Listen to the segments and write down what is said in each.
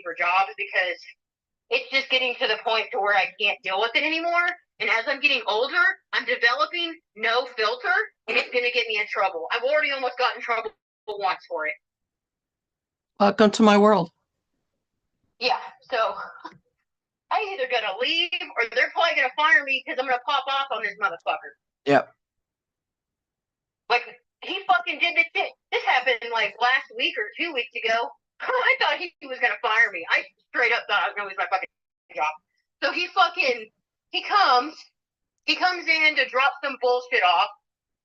for jobs because it's just getting to the point to where I can't deal with it anymore. And as I'm getting older, I'm developing no filter, and it's going to get me in trouble. I've already almost gotten in trouble once for it. Welcome to my world. Yeah, so I either got to leave or they're probably going to fire me because I'm going to pop off on this motherfucker. Yep. Like, he fucking did this shit. This happened like last week or 2 weeks ago. I thought he was going to fire me. I straight up thought I was going to lose my fucking job. So he comes in to drop some bullshit off.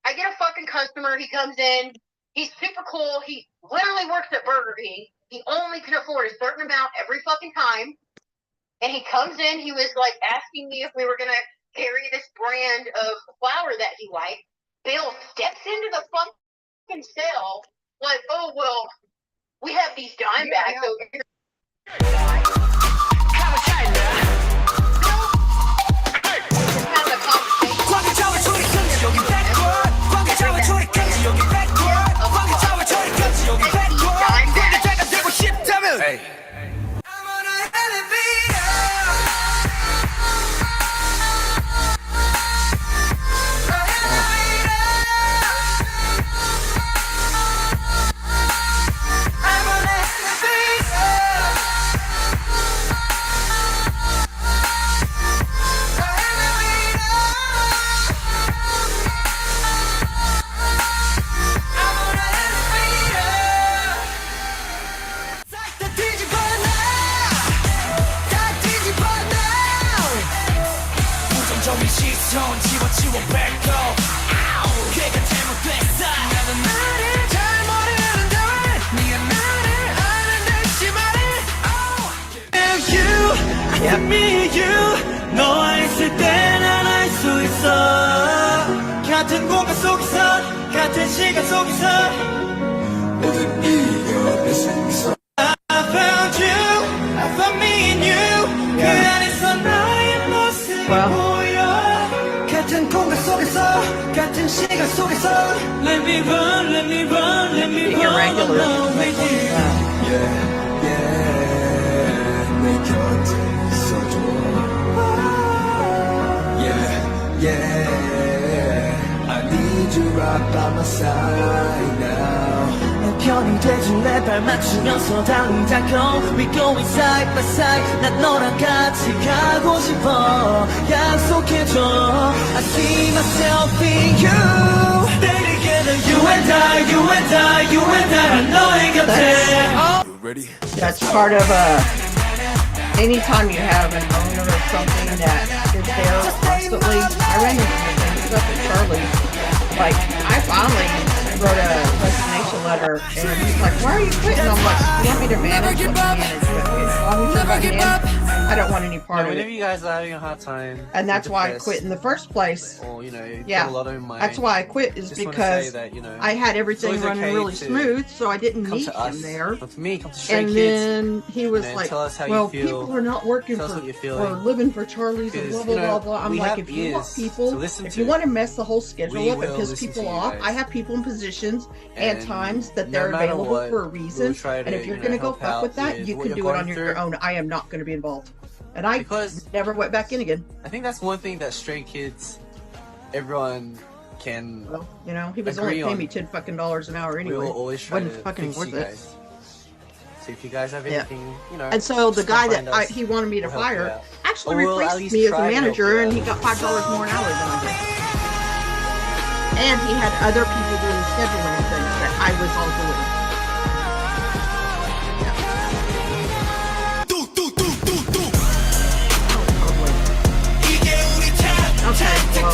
I get a fucking customer. He comes in. He's super cool. He literally works at Burger King. He only can afford a certain amount every fucking time. And he comes in. He was like asking me if we were going to carry this brand of flour that he liked. Bill steps into the fucking cell like, oh, well, we have these dime bags over here. Hey. Me, you, 너와 있을 땐 난 알 수 있어 같은 공간 속에서 같은 시간 속에서 모든 이유가 내 생에서 I found you, I found me in you 그 안에서 나의 모습이 보여 같은 공간 속에서 같은 시간 속에서 Let me run, let me run, let me run alone with you Yeah, yeah 내 곁에 Yeah, I need you right by my side now. 내 편이 돼줄래 발 맞추면서 달리자고 We going side by side 난 너랑 같이 가고 싶어 약속해줘 I see myself in you Stay together you and I, you and I, you and I 너의 곁에 You ready? That's part of anytime you have an owner or something that is there constantly. I ran into things up at Charlie's. Like, I finally wrote a resignation letter, and he's like, why are you quitting? I'm like, you want me to manage what you manage? But as long as you're right in, I don't want any part of whenever it. you guys are having a hard time, And that's why I quit in the first place. Or, you know, yeah, got a lot on your mind, that's why I quit, is because that, you know, I had everything running okay really smooth, so I didn't need him there. But for me, come to Stray And Kids, then he was and like, tell us how well, you feel, people are not working tell us what you're feeling. or living for Charlie's and blah, blah, blah, blah. I'm like, if you want people, if you want to mess the whole schedule up and piss people off, I have people in positions and times that they're available for a reason. And if you're going to go fuck with that, you can do it on your own. I am not going to be involved. And I never went back in again. I think that's one thing that Stray Kids, everyone can. Well, you know, he was only paying me $10 fucking an hour anyway. We will always try to fucking worth it. So if you guys have anything, you know. And so the guy that he wanted me to fire actually replaced me as a manager, and he got $5 more an hour than I did. And he had other people doing the scheduling things that I was all doing. Okay, well,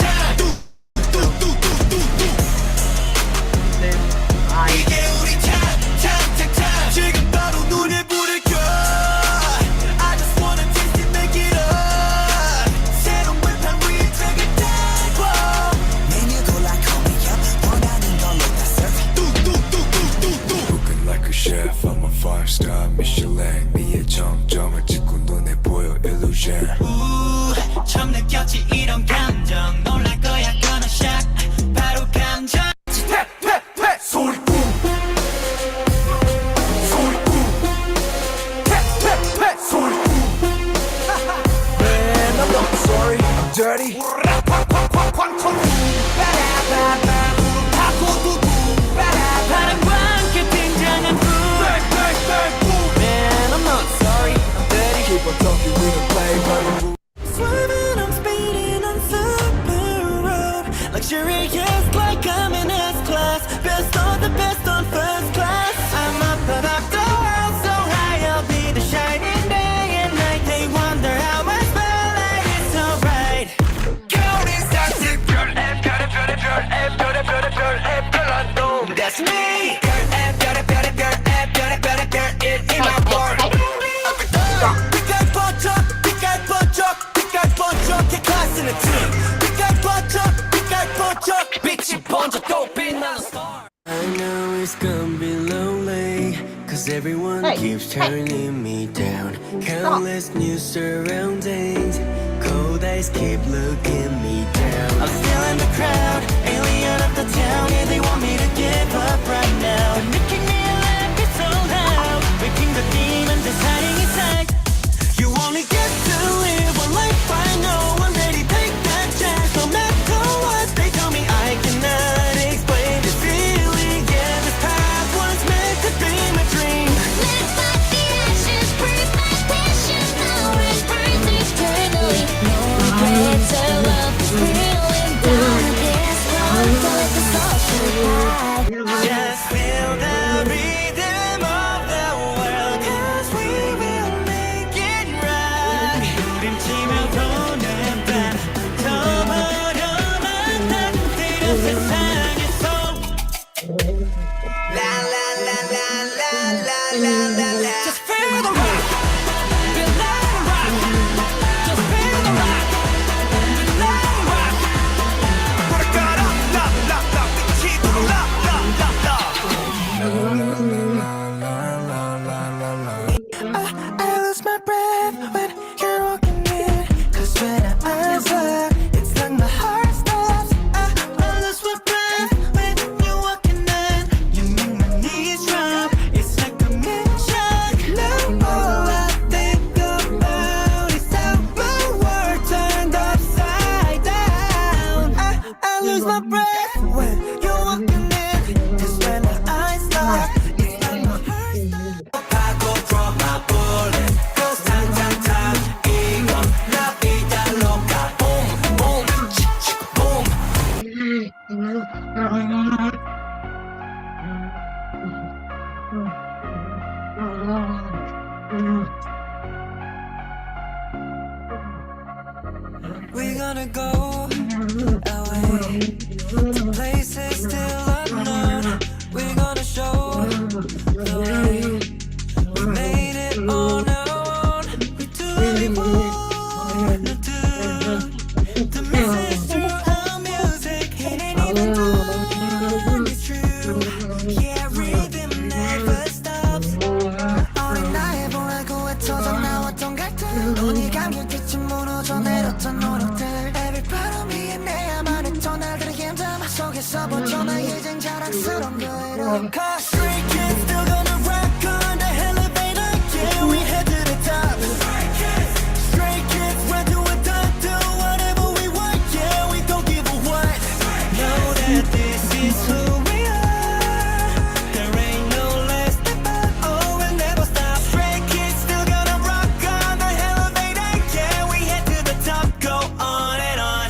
chef, I'm a 5-star Michelin 미의 정점을 찍고 눈에 보여 illusion 처음 느꼈지 이런 감정 놀랄 거야 gonna shock 바로 감정 소리 뿜 소리 뿜 dirty. 바람과 함께 등장한 불. Man, I'm not sorry, I'm dirty. Keep on talking, we don't play by the rules. Swerving, I'm speeding on super road. Luxurious like I'm in S-class. Best of the best on first class. I'm up above the world so high, I'll be the shining day and night. They wonder how my spotlight is so bright. Golden stars, 별의 별의 별의 별의 별의 별의 별의 별안동. That's me. 별의 별의 별의 별의 별의 별의 별 in my world. 빛깔 번쩍, 빛깔 번쩍, 빛깔 번쩍, class in a team. 빛깔 번쩍, 빛이 번쩍 또 빛나는 star. I know it's gonna be lonely, cause everyone Hey, keeps hey. turning me down. Countless new surroundings, cold eyes keep looking me down. I'm still in the crowd, alien of the town, yeah, they want me to give up right now. But making me laugh is so loud, waking the demons that's hiding inside. You only get to live one life, I know. I'm ready to take that chance, no matter what they tell me. I cannot explain this feeling. Yeah, this path was meant to be my dream. Live like the ashes, breathe my passion. Now it burns eternally. No regrets, our love is reeling down this road. Don't let the stars shine. Just feel the rhythm of the world, cause we will make it right. 부림치며 도는 밤, 저 어려운 따뜻한 세상에서. La la la la la la la la la. Just feel the rock, feel the rock. Just feel the rock, feel the rock. Put a gun up, la la la, 빛이 들어 la la la la. I lose my breath when you're walking in, cause when our eyes lock, it's like my heart stops. I lose my breath when you're walking in, you make my knees drop, it's like a mission. Now all I think about is how my world turned upside down. I lose my breath when you're walking in, cause when our eyes lock, it's like my heart stops. I go from my bullet, goes time, time, time. 이건 la vida loca. Boom, boom, chick, chick, boom. We're gonna go away to places still unknown. We're gonna show the way. We made it on our own. We do what we wanna do. The message through our music, it ain't even done. It's true. Yeah, rhythm never stops. 어린 나의 보라고 흩어져 나왔던 갈등. 눈이 감길 때쯤 무너져 내렸던 노력들. Every part of me and 내야만 했던 날들의 힘듦 속에서 벗어나 이젠 자랑스러운 거이름. Cause stray kids still gonna rock on the elevator. Yeah, we head to the top. Stray kids run to a top, do whatever we want. Yeah, we don't give a what. Know that this is who we are. There ain't no less than but oh, we'll never stop. Stray kids still gonna rock on the elevator. Yeah, we head to the top, go on and on.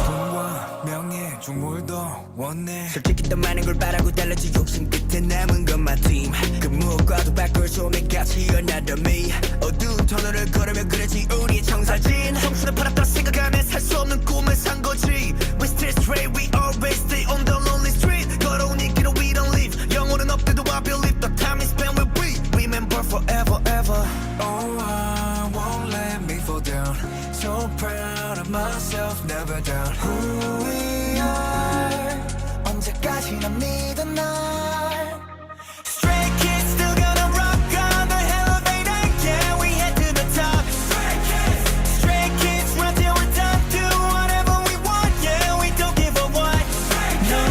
돈과 명예 중물도 원해. 솔직히 더 많은 걸 바라고 달라지 욕심 끝에 남은 건 my team. 그 무엇과도 바꿀 수 없는 가치 another me. 어두운 터널을 걸으며 그려지 우리의 청사진. 청춘을 팔았다 생각하며 살 수 없는 꿈을 산 거지. We still straight, we always stay on the lonely street. 걸어온 이 길을 we don't leave. 영혼은 없대도 I believe the time is spent with we. Remember forever, ever. Oh, I won't let me fall down. So proud of myself, never down. Who we are. 언제까지나 믿어 날. Stray kids still gonna rock on the elevator. Yeah, we head to the top. Stray kids run till we're top. Do whatever we want. Yeah, we don't give a what. Know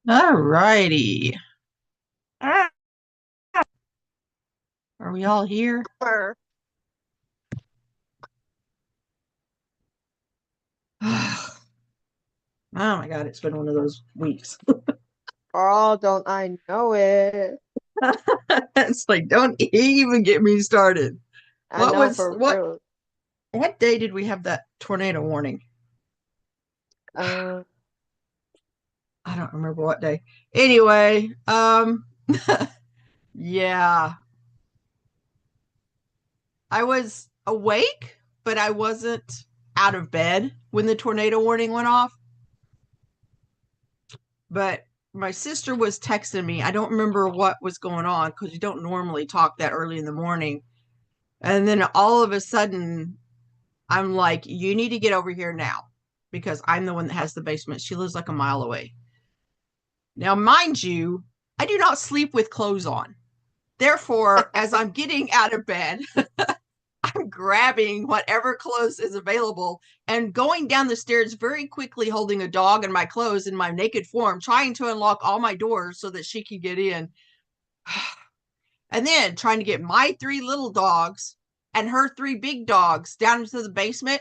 All righty. Ah, are we all here? Or Oh my God, it's been one of those weeks. oh, don't I know it? It's like, don't even get me started. I know for What real. day did we have that tornado warning? Uh, I don't remember what day. Anyway, yeah. I was awake, but I wasn't out of bed when the tornado warning went off. But my sister was texting me. I don't remember what was going on because you don't normally talk that early in the morning. And then all of a sudden, I'm like, you need to get over here now because I'm the one that has the basement. She lives like a mile away. Now, mind you, I do not sleep with clothes on. Therefore, as I'm getting out of bed, I'm grabbing whatever clothes is available and going down the stairs very quickly, holding a dog and my clothes in my naked form, trying to unlock all my doors so that she can get in. And then trying to get my 3 little dogs and her 3 big dogs down into the basement.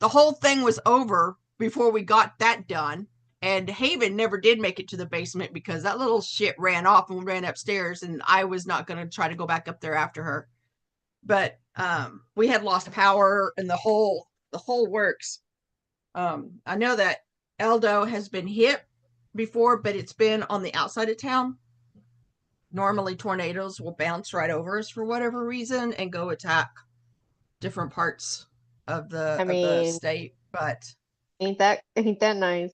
The whole thing was over before we got that done. And Haven never did make it to the basement because that little shit ran off and ran upstairs, and I was not going to try to go back up there after her. But we had lost power and the whole works. I know that Eldo has been hit before, but it's been on the outside of town. Normally tornadoes will bounce right over us for whatever reason and go attack different parts of the I mean, state. But ain't that nice?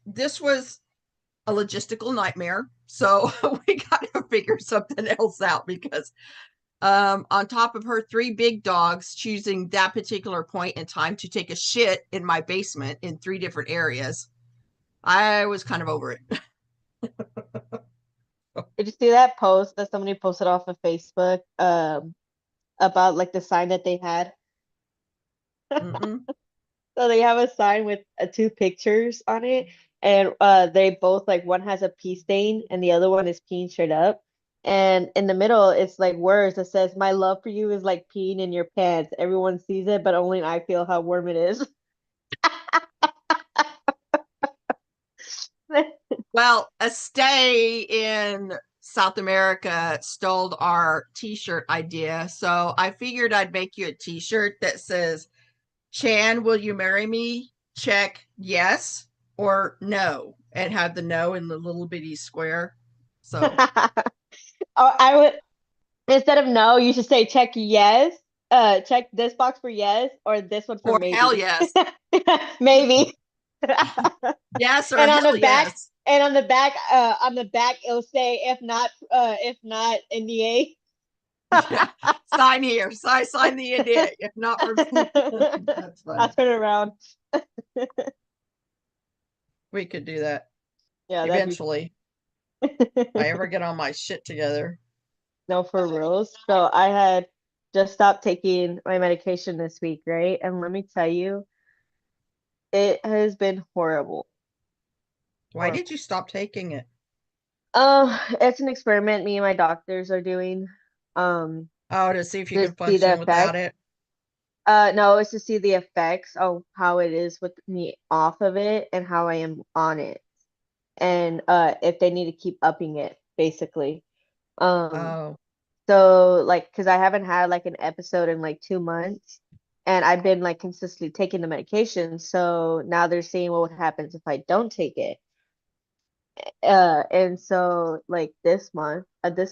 this was a logistical nightmare. So we got to figure something else out because on top of her 3 big dogs choosing that particular point in time to take a shit in my basement in 3 different areas, I was kind of over it. Did you see that post that somebody posted off of Facebook about like the sign that they had? Mm-mm. So they have a sign with 2 pictures on it, and they both like one has a pee stain and the other one is peeing straight up. And in the middle, it's like words that says, "My love for you is like peeing in your pants. Everyone sees it, but only I feel how warm it is." Well, a stay in South America stole our t-shirt idea. So I figured I'd make you a t-shirt that says, Chan, will you marry me? Check yes or no. And have the no in the little bitty square. So Oh, I would instead of no, you should say check yes. Check this box for yes or this one for or hell maybe. yes. Maybe. Yes or And on hell the back, yes. on the back, it'll say if not NDA. Sign here. Sign the NDA. If not for that's funny. I'll turn it around. We could do that Yeah, eventually. If I ever get all my shit together. no, for reals. So I had just stopped taking my medication this week, right? And let me tell you, it has been horrible. Why did you stop taking it? It's an experiment me and my doctors are doing. Um, Oh, to see if you to can see the function without effect. it. No, it's to see the effects of how it is with me off of it and how I am on it. And if they need to keep upping it, basically. Um, Oh, so like, because I haven't had like an episode in like 2 months, and I've been like consistently taking the medication. So now they're seeing what happens if I don't take it. And so like this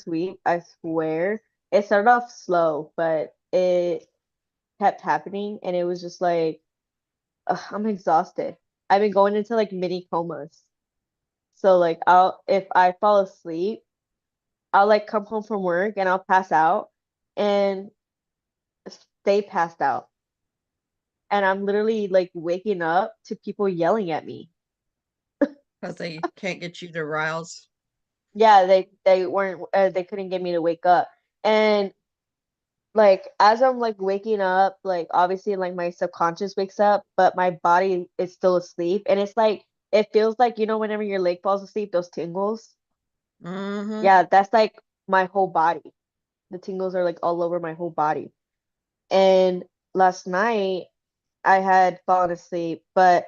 week, I swear it started off slow, but it kept happening, and it was just like, ugh, I'm exhausted. I've been going into like mini comas. So like if I fall asleep, I'll like come home from work and I'll pass out and stay passed out. And I'm literally like waking up to people yelling at me. because they can't get you to rouse. Yeah, they weren't they couldn't get me to wake up. And like as I'm like waking up, like obviously like my subconscious wakes up, but my body is still asleep. And it's like it feels like, whenever your leg falls asleep, those tingles. Mm-hmm. Yeah, that's like my whole body. The tingles are like all over my whole body. And last night I had fallen asleep, but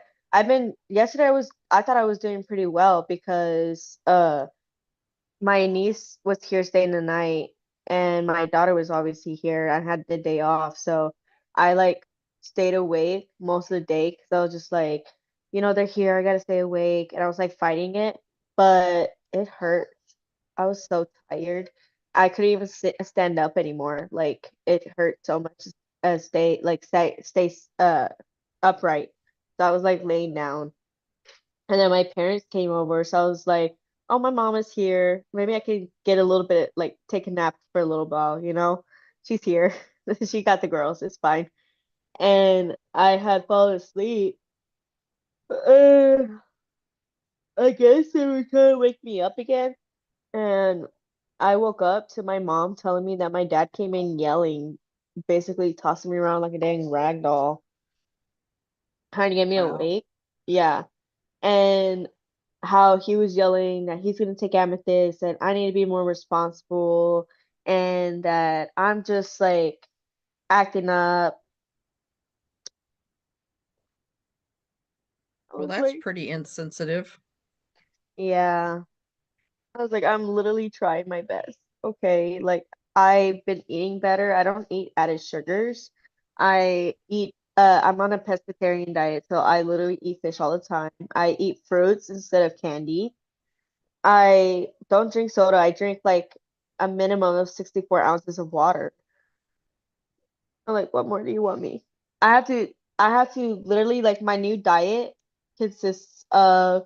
yesterday I thought I was doing pretty well because my niece was here staying the night and my daughter was obviously here. I had the day off, so I like stayed awake most of the day because I was just like, they're here, I gotta stay awake, and I was like fighting it, but it hurt. I was so tired. I couldn't even stand up anymore. Like it hurt so much stay upright. So I was like laying down. And then my parents came over, so I was like, "Oh, my mom is here. Maybe I could get a little bit, like, take a nap for a little while, you know? She's here. She got the girls. It's fine." And I had fallen asleep. Uh, I guess they were trying to wake me up again. And I woke up to my mom telling me that my dad came in yelling, basically tossing me around like a dang rag doll, trying to get me Wow. awake. Yeah. And how he was yelling that he's gonna take Amethyst and I need to be more responsible and that I'm just like acting up. I Well, was that's like, pretty insensitive. yeah. I was like, I'm literally trying my best. Okay, like I've been eating better. I don't eat added sugars. I'm on a pescatarian diet, so I literally eat fish all the time. I eat fruits instead of candy. I don't drink soda. I drink like a minimum of 64 ounces of water. I'm like, what more do you want me? I have to literally like my new diet consists of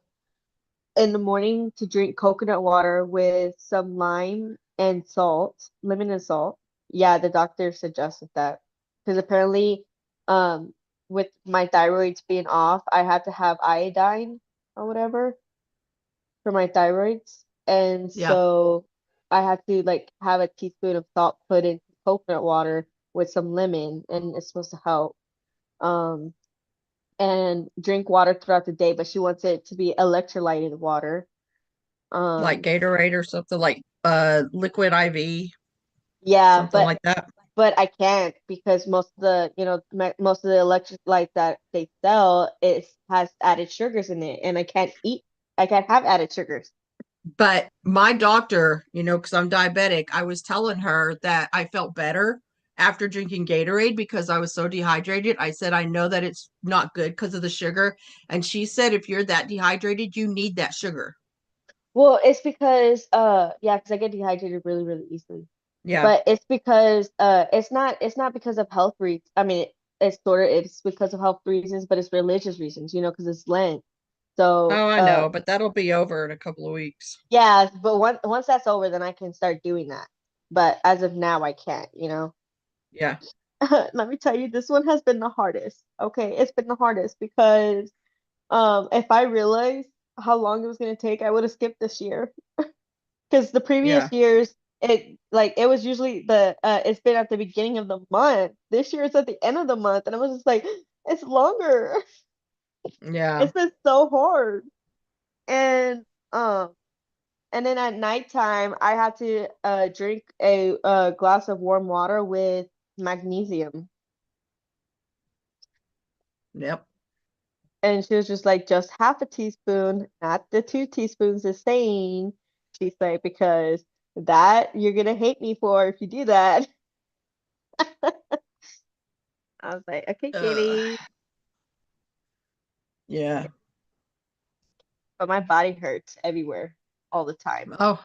in the morning to drink coconut water with some lime and salt, lemon and salt. Yeah, the doctor suggested that because apparently, um, with my thyroids being off, I have to have iodine or whatever for my thyroids, and Yeah. so I have to like have a teaspoon of salt put in coconut water with some lemon, and it's supposed to help. Um, and drink water throughout the day, but she wants it to be electrolyted water. Like Um, Gatorade or something like liquid IV, yeah, something like that. but I can't because most of the most of the electrolytes that they sell has added sugars in it, and I can't have added sugars. But my doctor, because I'm diabetic, I was telling her that I felt better after drinking Gatorade because I was so dehydrated. I said, I know that it's not good because of the sugar. And she said, if you're that dehydrated, you need that sugar. Well, it's because yeah, because I get dehydrated really, really easily. Yeah. But it's because it's not because of health reasons. I mean, it's because of health reasons, but it's religious reasons, because it's Lent. So, Oh, I know, but that'll be over in a couple of weeks. yeah, but once that's over, then I can start doing that. But as of now, I can't. Yeah. Let me tell you, this one has been the hardest. Okay, it's been the hardest because if I realized how long it was gonna take, I would have skipped this year. Because the previous Yeah. years, it was usually it's been at the beginning of the month. This year it's at the end of the month, and I was just like, it's longer. Yeah. It's been so hard. And um and then at nighttime I had to drink a glass of warm water with magnesium. Yep. And she was just like, just half a teaspoon, not the 2 teaspoons is saying, she's like, because that you're gonna hate me for if you do that. I was like, okay, Uh, kitty. yeah. But my body hurts everywhere all the time. Oh,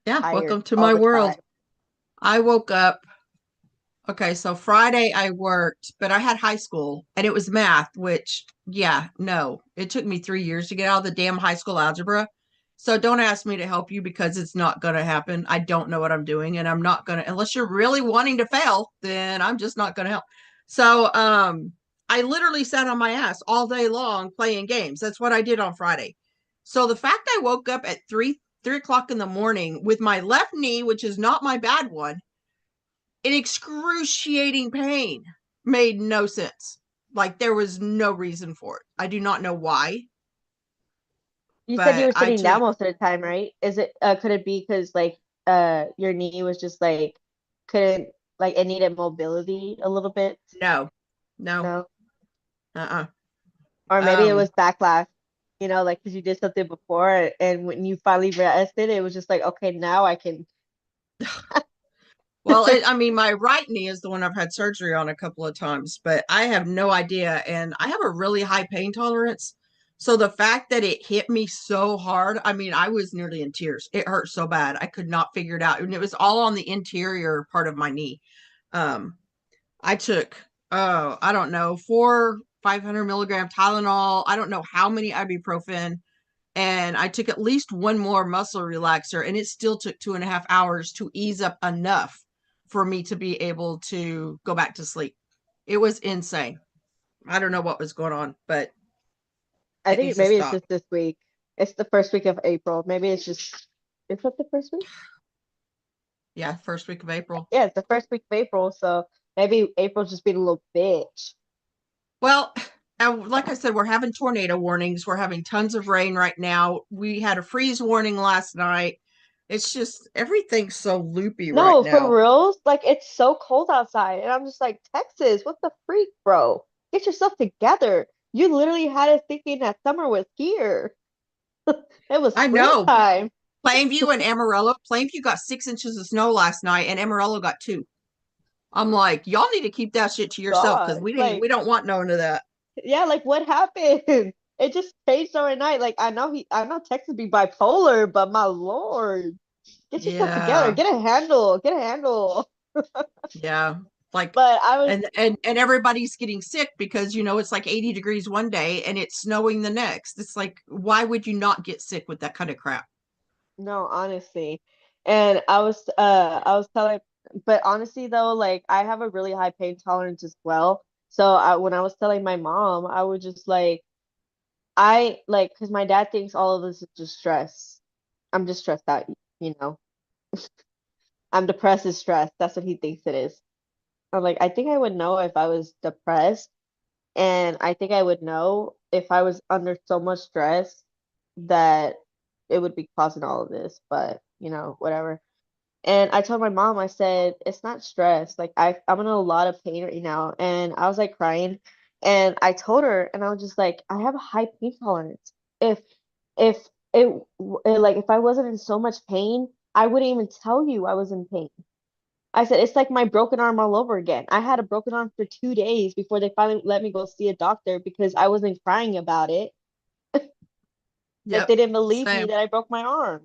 yeah. Tired Welcome to all my the world. time. I woke up. Okay, so Friday I worked, but I had high school and it was math, which, yeah, no, it took me 3 years to get out of the damn high school algebra. So don't ask me to help you because it's not going to happen. I don't know what I'm doing and I'm not going to, unless you're really wanting to fail, then I'm just not going to help. So, I literally sat on my ass all day long playing games. That's what I did on Friday. So the fact I woke up at 3 o'clock in the morning with my left knee, which is not my bad one, in excruciating pain made no sense. Like there was no reason for it. I do not know why. You said you but were I sitting down took most of the time, right? Is it could it be because like your knee was just like couldn't like it needed mobility a little bit? no, no, No. uh-uh. Or maybe it Um, was backlash, like because you did something before and when you finally rested, it was just like, okay, now I can. well, I mean, my right knee is the one I've had surgery on a couple of times, but I have no idea, and I have a really high pain tolerance. So the fact that it hit me so hard, I mean, I was nearly in tears. It hurt so bad. I could not figure it out. And it was all on the interior part of my knee. Um, I took, oh, I don't know, 500 milligram Tylenol. I don't know how many ibuprofen. And I took at least one more muscle relaxer, and it still took 2.5 hours to ease up enough for me to be able to go back to sleep. It was insane. I don't know what was going on, but I it think needs to maybe it's stop. just this week. It's the first week of April. Maybe it's just, is that the first week? Yeah, first week of April. Yeah, it's the first week of April, so maybe April's just being a little bitch. Well, and like I said, we're having tornado warnings. We're having tons of rain right now. We had a freeze warning last night. It's just everything's so loopy right No, for now. reals, like it's so cold outside, and I'm just like, Texas, what the freak, bro? Get yourself together. You literally had us thinking that summer was here. It was I know. springtime. Plainview and Amarillo. Plainview got 6 inches of snow last night, and Amarillo got two. I'm like, y'all need to keep that shit to yourself because God, we don't want none of that. yeah, like what happened? It just changed overnight. Like I know Texas be bipolar, but my Lord, get yourself together. Yeah, Get a handle. Get a handle. yeah. Like, But I was and everybody's getting sick because it's like 80 degrees one day and it's snowing the next. It's like, why would you not get sick with that kind of crap? No, honestly. And I was telling but honestly though, like I have a really high pain tolerance as well. So when I was telling my mom, I was just like I like because my dad thinks all of this is just stress. I'm just stressed out, you know. I'm depressed is stress. That's what he thinks it is. I'm like, I think I would know if I was depressed, and I think I would know if I was under so much stress that it would be causing all of this, but whatever. And I told my mom, I said, it's not stress. Like I'm in a lot of pain right now. And I was like crying. And I told her, and I was just like, I have a high pain tolerance. If if like if I wasn't in so much pain, I wouldn't even tell you I was in pain. I said, it's like my broken arm all over again. I had a broken arm for 2 days before they finally let me go see a doctor because I wasn't crying about it. Like Yep. they didn't believe me Same. that I broke my arm.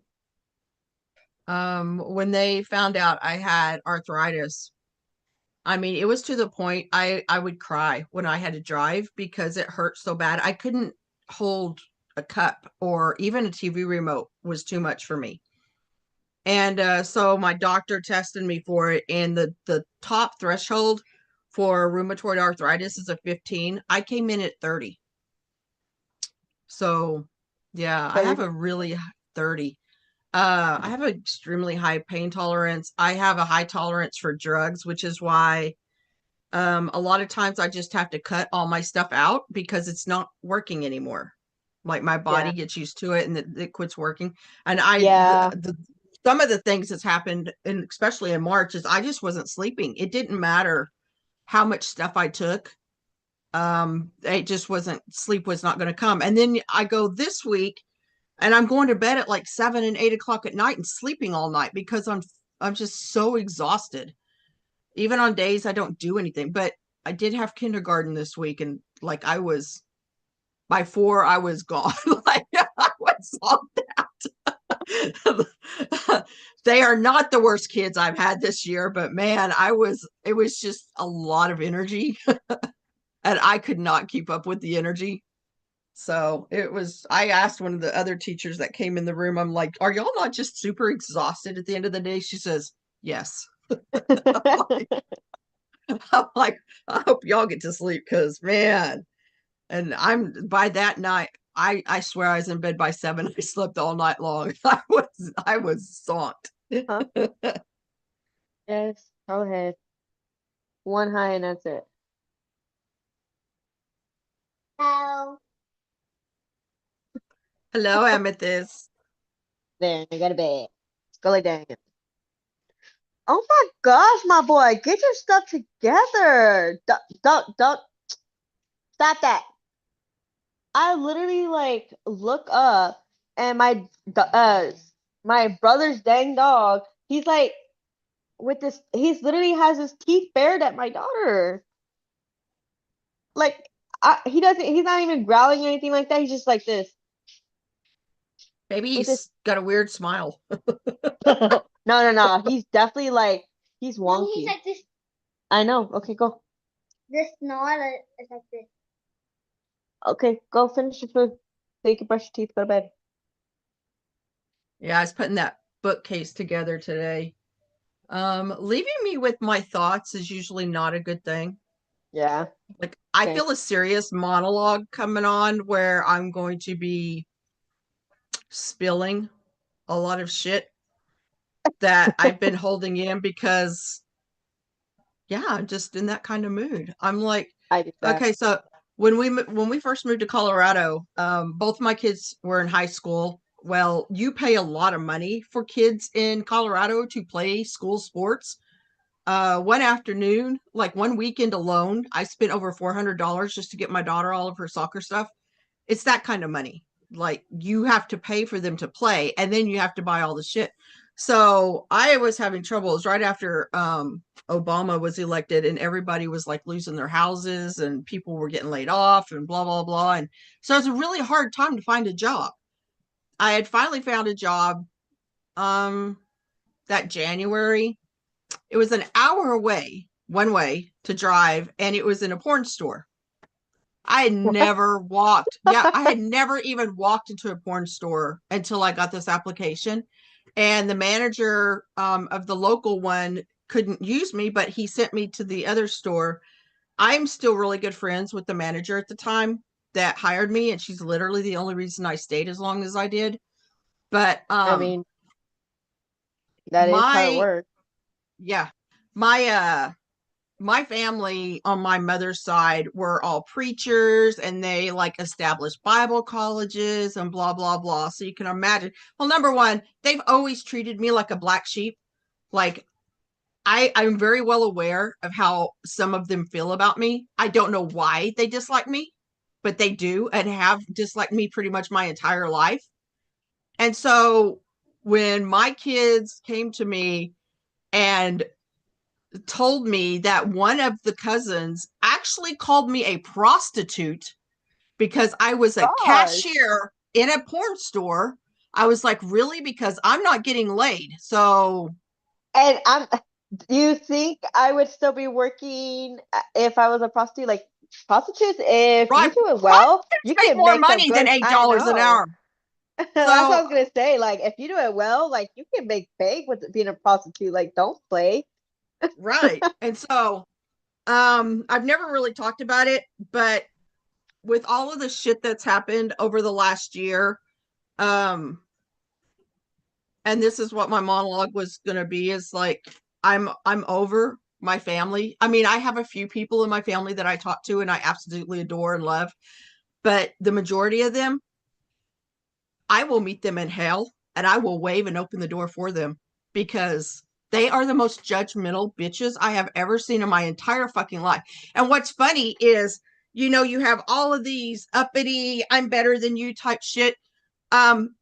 When they found out I had arthritis, I mean, it was to the point I would cry when I had to drive because it hurt so bad. I couldn't hold a cup or even a TV remote was too much for me. And so my doctor tested me for it, and the top threshold for rheumatoid arthritis is a 15. I came in at 30. So yeah, I So have you're a really 30. I have an extremely high pain tolerance. I have a high tolerance for drugs, which is why a lot of times I just have to cut all my stuff out because it's not working anymore. Like my body yeah. gets used to it and it quits working. And Yeah. some of the things that's happened, and especially in March, is I just wasn't sleeping. It didn't matter how much stuff I took. It just wasn't, sleep was not going to come. And then I go this week and I'm going to bed at like 7 and 8 o'clock at night and sleeping all night because I'm just so exhausted. Even on days I don't do anything. But I did have kindergarten this week, and like by 4 I was gone. Like I was zonked out. They are not the worst kids I've had this year, but man, it was just a lot of energy and I could not keep up with the energy. So I asked one of the other teachers that came in the room, I'm like, are y'all not just super exhausted at the end of the day? She says, yes. I'm like, I hope y'all get to sleep because man, and I'm by that night, I swear I was in bed by 7. I slept all night long. I was zonked. Huh? Yes, go ahead. One high and that's it. No. Hello, Amethyst. There, I got a bed. Let's go lay down. Oh my gosh, my boy, get your stuff together. Don't stop that. I literally like look up and my brother's dang dog, he's like with this, he's literally has his teeth bared at my daughter. Like he's not even growling or anything like that. He's just like this. Maybe With he's got a weird smile. No. He's definitely like he's No, wonky. he's like this. I know. Okay, go. This not is like this. Okay, go finish your food. So you can brush your teeth, go to bed. Yeah, I was putting that bookcase together today. Leaving me with my thoughts is usually not a good thing. Yeah. Like, I Okay. feel a serious monologue coming on where I'm going to be spilling a lot of shit that I've been holding in because, yeah, I'm just in that kind of mood. I'm like, I did that. okay, so when we first moved to Colorado, both my kids were in high school. Well, you pay a lot of money for kids in Colorado to play school sports. One afternoon, like one weekend alone, I spent over $400 just to get my daughter all of her soccer stuff. It's that kind of money. Like you have to pay for them to play, and then you have to buy all the shit. So I was having trouble. It was right after Obama was elected, and everybody was like losing their houses, and people were getting laid off, and blah blah blah. And so it was a really hard time to find a job. I had finally found a job that January. It was an hour away, one way to drive, and it was in a porn store. I had never walked. Yeah, I had never even walked into a porn store until I got this application. And the manager of the local one couldn't use me, but he sent me to the other store. I'm still really good friends with the manager at the time that hired me, and she's literally the only reason I stayed as long as I did. But I mean, that is how it my works. yeah, my family on my mother's side were all preachers, and they like established Bible colleges and blah blah blah. So you can imagine. Well, number one, they've always treated me like a black sheep. Like I'm very well aware of how some of them feel about me. I don't know why they dislike me, but they do and have disliked me pretty much my entire life. And so when my kids came to me and told me that one of the cousins actually called me a prostitute because I was a Gosh. cashier in a porn store. I was like, really? Because I'm not getting laid. So, And do you think I would still be working if I was a prostitute? Like prostitutes, if you right, do it well, you make can more make some money than good. I $8 an know. hour. That's what I So, was gonna say. Like, if you do it well, like you can make bank with being a prostitute. Like, don't play. right. And so, I've never really talked about it, but with all of the shit that's happened over the last year, um, and this is what my monologue was going to be, is like I'm over my family. I mean, I have a few people in my family that I talk to and I absolutely adore and love, but the majority of them, I will meet them in hell and I will wave and open the door for them because they are the most judgmental bitches I have ever seen in my entire fucking life. And what's funny is, you have all of these uppity, I'm better than you type shit. Um,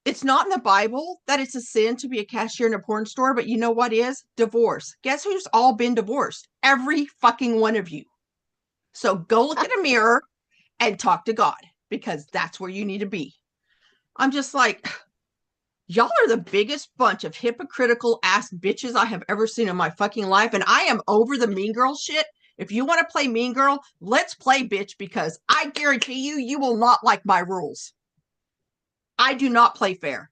it's not in the Bible that it's a sin to be a cashier in a porn store, but you know what is? Divorce. Guess who's all been divorced? Every fucking one of you. So go look in a mirror and talk to God because that's where you need to be. I'm just like, y'all are the biggest bunch of hypocritical ass bitches I have ever seen in my fucking life. And I am over the mean girl shit. If you want to play mean girl, let's play bitch because I guarantee you, you will not like my rules. I do not play fair.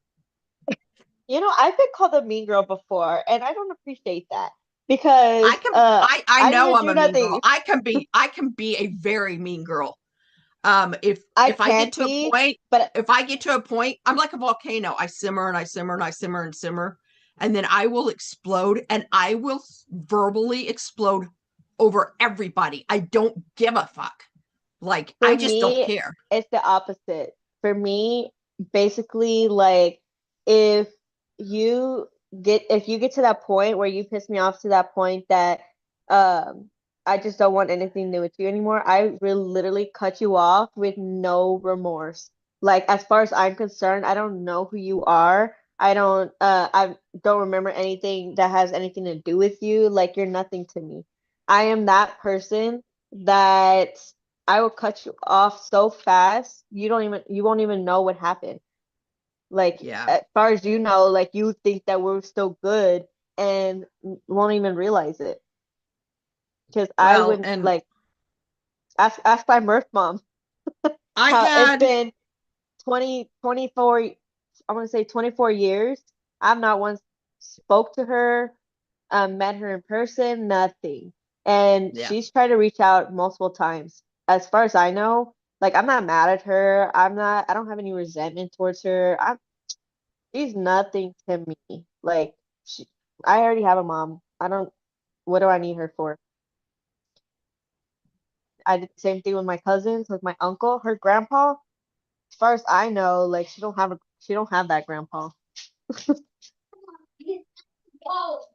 I've been called a mean girl before, and I don't appreciate that because I know didn't I'm do a mean girl. nothing. I can be a very mean girl. If I I can't get to a be, point, but if I get to a point, I'm like a volcano. I simmer and I simmer and I simmer and simmer, and then I will explode, and I will verbally explode over everybody. I don't give a fuck. Like for I just don't me, care. it's the opposite. for me, basically, like if you if you get to that point where you piss me off to that point that um I just don't want anything to do with you anymore, I will literally cut you off with no remorse. Like as far as I'm concerned, I don't know who you are. I don't remember anything that has anything to do with you. Like you're nothing to me. I am that person that I will cut you off so fast, you won't even know what happened. Like Yeah. as far as you know, like you think that we're still good and won't even realize it. Because I Well, wouldn't and like ask my Murph mom I how it's had been 24. I want to say 24 years. I've not once spoke to her, met her in person, nothing. And yeah. she's tried to reach out multiple times. As far as I know, like I'm not mad at her. I don't have any resentment towards her. She's nothing to me. Like she, I already have a mom. What do I need her for? I did the same thing with my cousins, with my uncle, her grandpa. As far as I know, like she don't have that grandpa.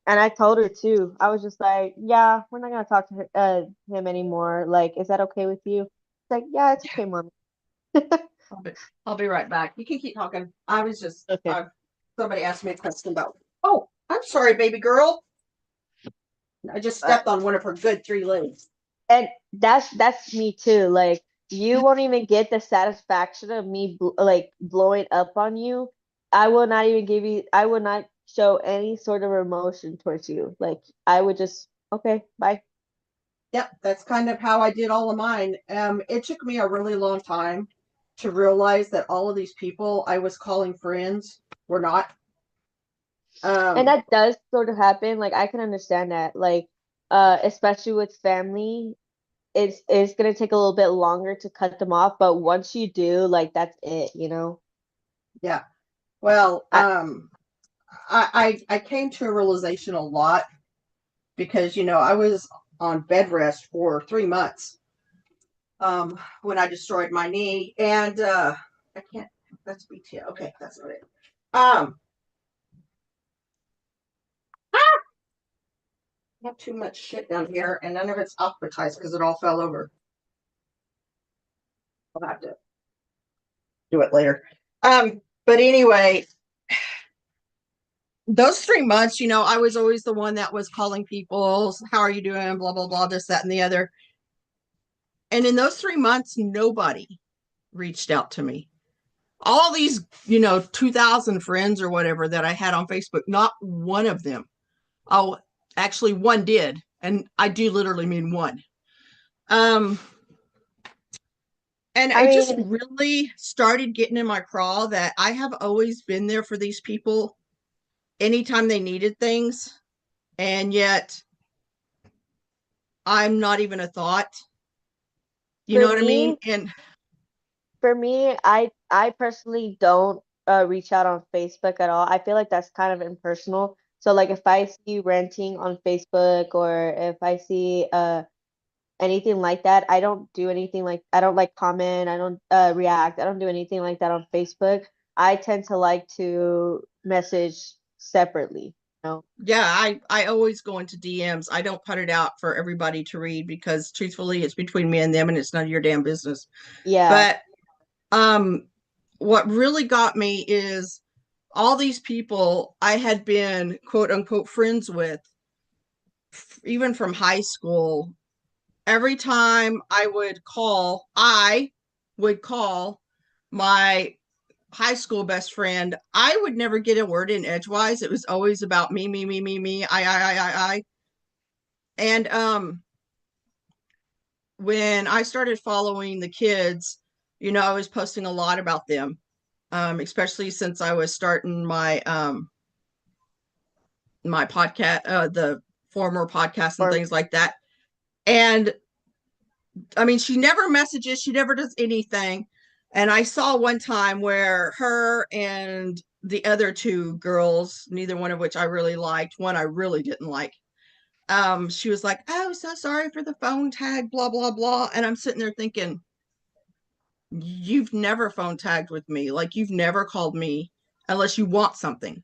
And I told her too. I was just like, yeah, we're not gonna talk to him anymore. Like, is that okay with you? She's like, yeah, it's okay, mommy. I'll be right back. You can keep talking. I was just Okay. somebody asked me a question about. Oh, I'm sorry, baby girl. I just stepped on one of her good 3 legs. And that's me too. Like, you won't even get the satisfaction of me like blowing up on you. I will not even give you. I will not show any sort of emotion towards you. Like, I would just, okay, bye. Yep, that's kind of how I did all of mine. It took me a really long time to realize that all of these people I was calling friends were not. And that does sort of happen. Like, I can understand that. Like, especially with family, it's gonna take a little bit longer to cut them off, but once you do, like that's it, you know? Yeah. Well, I I came to a realization a lot because I was on bed rest for 3 months when I destroyed my knee, and I can't. That's BTO. Okay, that's not it. I have too much shit down here, and none of it's alphabetized because it all fell over. I'll have to do it later. But anyway, those 3 months, I was always the one that was calling people, how are you doing? Blah, blah, blah, this, that, and the other. And in those 3 months, nobody reached out to me. All these, 2,000 friends or whatever that I had on Facebook, not one of them. Oh, actually, one did. And I do literally mean one. And I I just mean, really started getting in my craw that I have always been there for these people anytime they needed things. And yet I'm not even a thought. You know for what I mean? me, And I personally don't reach out on Facebook at all. I feel like that's kind of impersonal. So like if I see you ranting on Facebook or if I see anything like that, I don't do anything like I don't like comment, I don't react, I don't do anything like that on Facebook. I tend to like to message separately, you know? yeah, I always go into DMs. I don't put it out for everybody to read because truthfully, it's between me and them and it's none of your damn business. Yeah. But um what really got me is all these people I had been quote unquote friends with even from high school. Every time I would call my high school best friend, I would never get a word in edgewise. It was always about me, me, me, me, me, I. And when I started following the kids, I was posting a lot about them, especially since I was starting my podcast, the former podcast and Or things like that. And I mean, she never messages, she never does anything. And I saw one time where her and the other two girls, neither one of which I really liked, one I really didn't like. She was like, "Oh, so sorry for the phone tag, blah blah blah," and I'm sitting there thinking, you've never phone tagged with me. Like, you've never called me unless you want something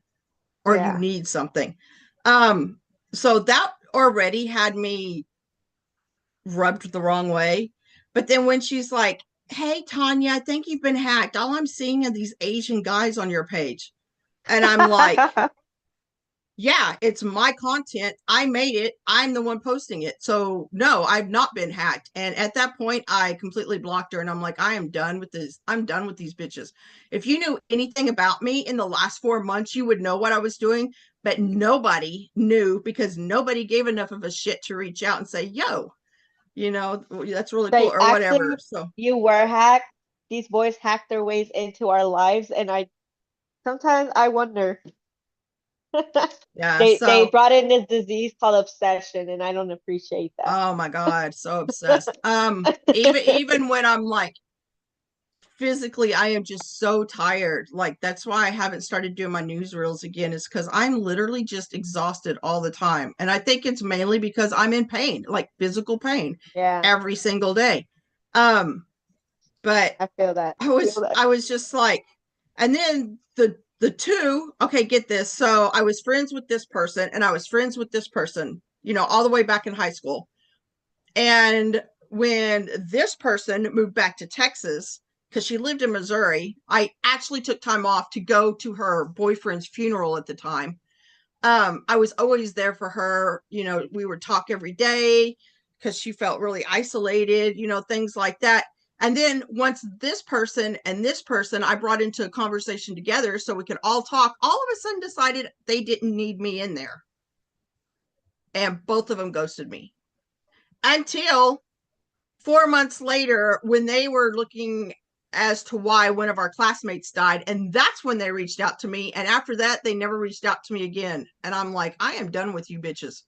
or you Yeah. need something. So that already had me rubbed the wrong way. But then when she's like, "Hey, Tanya, I think you've been hacked. All I'm seeing are these Asian guys on your page." And I'm like, yeah, it's my content. I made it. I'm the one posting it. So no, I've not been hacked. And at that point, I completely blocked her and I'm like, I am done with this. I'm done with these bitches. If you knew anything about me in the last 4 months, you would know what I was doing. But nobody knew because nobody gave enough of a shit to reach out and say, yo, that's really cool Like or whatever. actually, So you were hacked. These boys hacked their ways into our lives, and I sometimes I wonder. yeah, They so brought in this disease called obsession, and I don't appreciate that. oh my God, so obsessed. Even when I'm like physically, I am just so tired. Like, that's why I haven't started doing my newsreels again, is because I'm literally just exhausted all the time. And I think it's mainly because I'm in pain, like physical pain, Yeah, every single day. Um, but I feel that. I I feel was that. I was just like, and then the two, okay, get this. So I was friends with this person and I was friends with this person, all the way back in high school. And when this person moved back to Texas, because she lived in Missouri, I actually took time off to go to her boyfriend's funeral at the time. I was always there for her. We would talk every day because she felt really isolated, things like that. And then once this person and this person I brought into a conversation together so we could all talk, all of a sudden decided they didn't need me in there. And both of them ghosted me until 4 months later when they were looking as to why one of our classmates died. And that's when they reached out to me. And after that, they never reached out to me again. And I'm like, I am done with you bitches.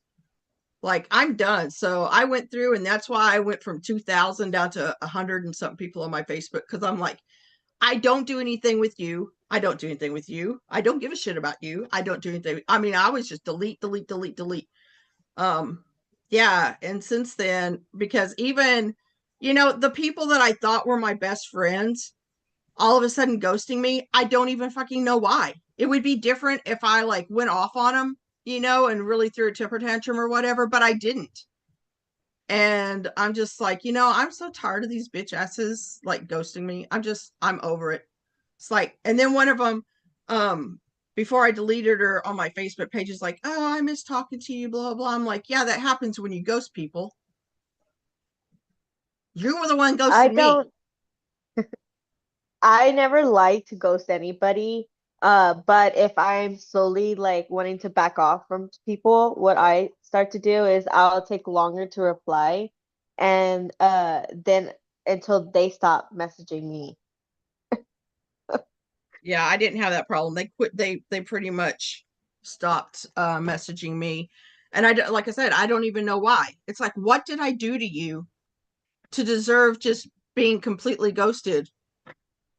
Like, I'm done. So I went through, and that's why I went from 2,000 down to 100 and something people on my Facebook. Cause I'm like, I don't do anything with you. I don't do anything with you. I don't give a shit about you. I don't do anything. I mean, I was just delete, delete, delete, delete. Um, yeah. And since then, because even, the people that I thought were my best friends, all of a sudden ghosting me, I don't even fucking know why. It would be different if I like went off on them, and really threw a temper tantrum or whatever, but I didn't. And I'm just like, I'm so tired of these bitch asses like ghosting me. I'm over it. It's like, and then one of them, before I deleted her on my Facebook page, is like, oh, I miss talking to you, blah, blah. I'm like, yeah, that happens when you ghost people. You were the one I ghosting me. don't. I never like to ghost anybody. But if I'm slowly like wanting to back off from people, what I start to do is I'll take longer to reply, and then until they stop messaging me. Yeah, I didn't have that problem. They quit. They pretty much stopped messaging me, and like I said, I don't even know why. It's like, what did I do to you to deserve just being completely ghosted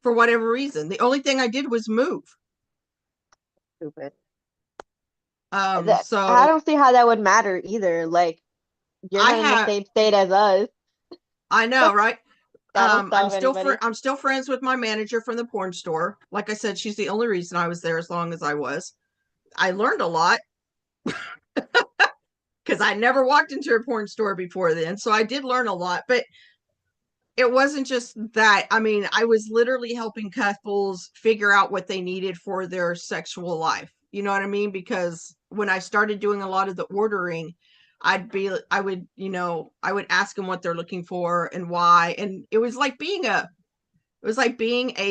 for whatever reason? The only thing I did was move. Stupid. I So don't see how that would matter either. Like you're I not in the have, same state as us. I know, right? That don't I'm stop still anybody. I'm still friends with my manager from the porn store. Like I said, she's the only reason I was there as long as I was. I learned a lot because I never walked into a porn store before then. So I did learn a lot, but it wasn't just that. I mean, I was literally helping couples figure out what they needed for their sexual life. You know what I mean? Because when I started doing a lot of the ordering, I would ask them what they're looking for and why. And it was like being a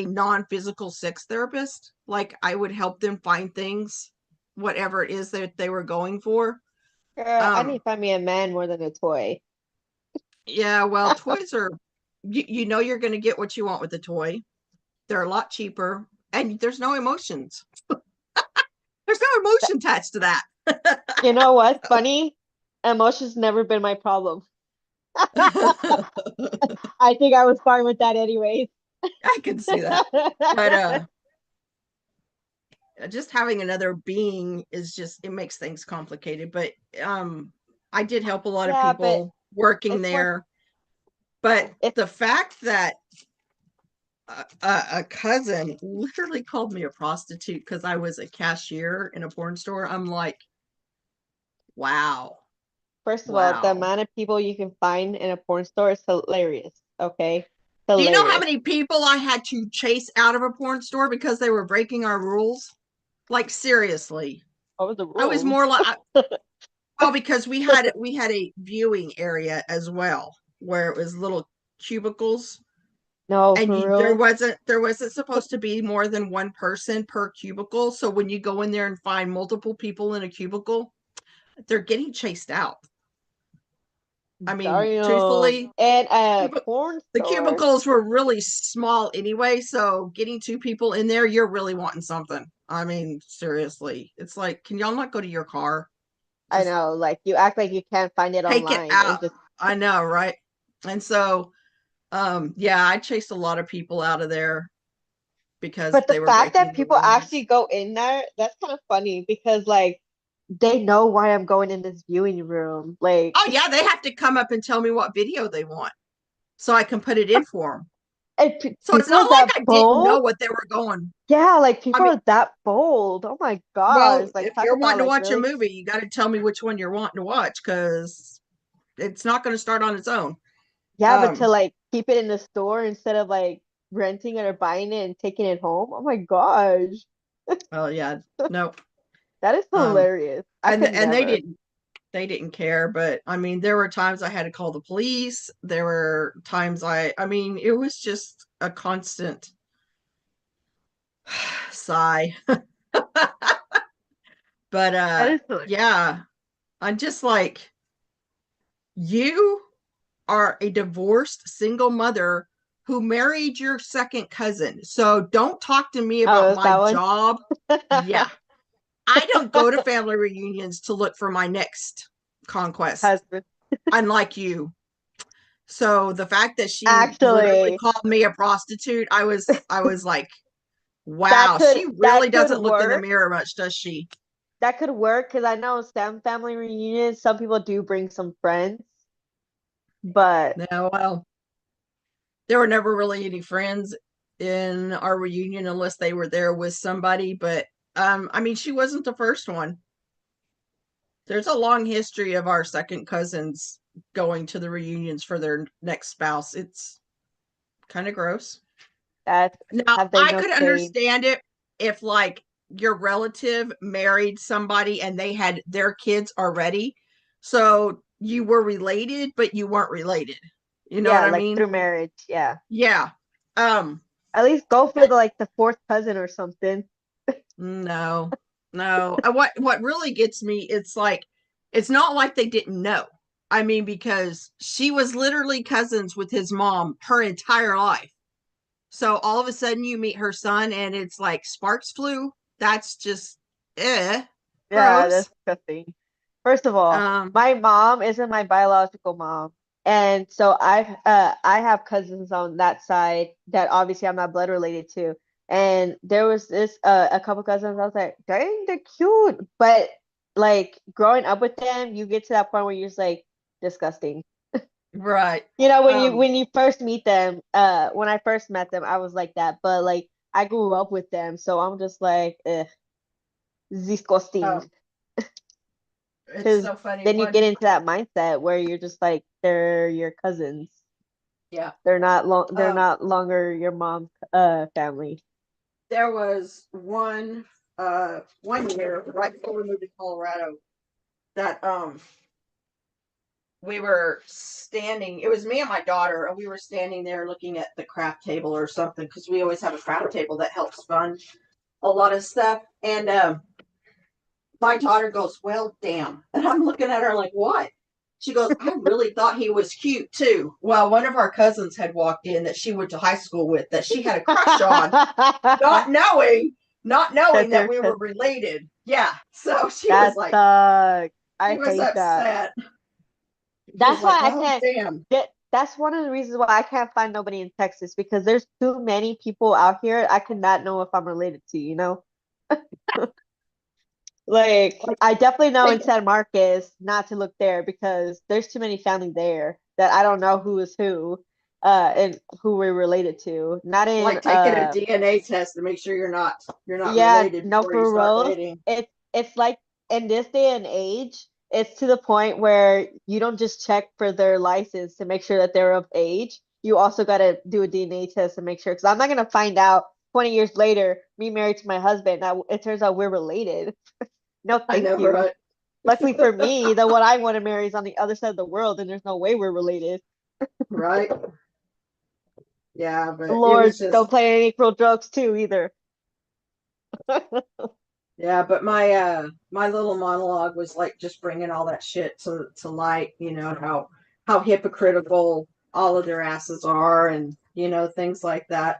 non-physical sex therapist. Like, I would help them find things, whatever it is that they were going for. Girl, I need Um, to find me a man more than a toy. yeah, well, toys are, you're going to get what you want with the toy. They're a lot cheaper and there's no emotions. There's no emotion attached to that. You know what's funny? Emotions never been my problem. I think I was fine with that anyways. I can see that. But just having another being is just, it makes things complicated. But I did help a lot of Yeah, but people working it's more there. But it's the fact that a cousin literally called me a prostitute because I was a cashier in a porn store. I'm like, wow, First of all, the wow. amount of people you can find in a porn store is hilarious. Okay, Do you know how hilarious. many people I had to chase out of a porn store because they were breaking our rules? Like seriously. What was the I was rules? more like well, because we had a viewing area as well where it was little cubicles, No, and for there real. wasn't supposed to be more than one person per cubicle. So when you go in there and find multiple people in a cubicle, they're getting chased out. I mean, Damn. truthfully, And a cubi- porn the store. cubicles were really small anyway, so getting two people in there, you're really wanting something. I mean, seriously. It's like, can y'all not go to your car? I Just know, like you act like you can't find it take it online and out. just I know, right? And so yeah, I chased a lot of people out of there because but the they were fact that breaking the people actually rules. go in there, that's kind of funny because like they know why I'm going in this viewing room. Like Oh yeah, they have to come up and tell me what video they want so I can put it in for them. and So it's people not are like that I didn't know bold. what they were going. Yeah, like I people mean, are that bold. Oh my gosh. well, Like if talk you're about wanting to like watch a really. movie, you got to tell me which one you're wanting to watch because it's not going to start on its own. Yeah, but to Um, like keep it in the store instead of like renting it or buying it and taking it home. Oh my gosh. oh yeah, nope. That is Um, hilarious. I could and never. they didn't care, but I mean, there were times I had to call the police. There were times I mean, it was just a constant sigh. But That is hilarious. yeah, I'm just like, you are a divorced single mother who married your second cousin. So don't talk to me about Oh, is my that one? job. Yeah. I don't go to family reunions to look for my next conquest, Husband. unlike you. So the fact that she literally Actually, called me a prostitute, I was like, that wow, could she that really could doesn't look in the work. mirror much, does she? That could work because I know some family reunions, some people do bring some friends, but No, well, there were never really any friends in our reunion unless they were there with somebody. But I mean, she wasn't the first one. There's a long history of our second cousins going to the reunions for their next spouse. It's kind of gross. that Now, have they I no could shame. understand it if like your relative married somebody and they had their kids already. So you were related, but you weren't related. You know what Yeah, I like mean? through marriage. Yeah. Yeah. Um, At least go for the like the fourth cousin or something. no, no. What really gets me, it's like it's not like they didn't know. I mean, because she was literally cousins with his mom her entire life. So all of a sudden you meet her son and it's like sparks flew. That's just Yeah, that's gross. disgusting. First of all, Um, my mom isn't my biological mom. And so I have cousins on that side that obviously I'm not blood related to. And there was this a couple cousins I was like, dang, they're cute. But like growing up with them, you get to that point where you're just like disgusting. right. You know, Um, when you first meet them, when I first met them, I was like that. But like I grew up with them, so I'm just like, disgusting. oh, it's Because so funny. then you get One, into that mindset where you're just like they're your cousins. yeah. They're Um, not longer your mom's family. there was one year right before we moved to Colorado that we were standing, it was me and my daughter, and we were standing there looking at the craft table or something because we always have a craft table that helps fund a lot of stuff. And my daughter goes, well, damn. And I'm looking at her like, what? She goes, I really thought he was cute too. Well, one of our cousins had walked in that she went to high school with that she had a crush on, not knowing, not knowing That's that your we were cousin. related. Yeah. So she was That like, sucks. she I was hate that. upset. She was That's like, why I oh, can't damn. get. That's one of the reasons why I can't find nobody in Texas because there's too many people out here. I cannot know if I'm related to, you know? Like, Like, I definitely know in take, San Marcos not to look there because there's too many family there that I don't know who is who. and who we're related to. Not in Like taking a DNA test to make sure you're not yeah, related no, before you for start real. dating. It's like in this day and age, it's to the point where you don't just check for their license to make sure that they're of age. You also got to do a DNA test to make sure. Because I'm not gonna find out 20 years later, me married to my husband. Now it turns out we're related. No, I thank know, you. right? Luckily for me, the one I want to marry is on the other side of the world, and there's no way we're related. Right? Yeah, but it Lord, was just don't play any cruel jokes too either. yeah, but my little monologue was like just bringing all that shit to light, you know, how hypocritical all of their asses are and things like that.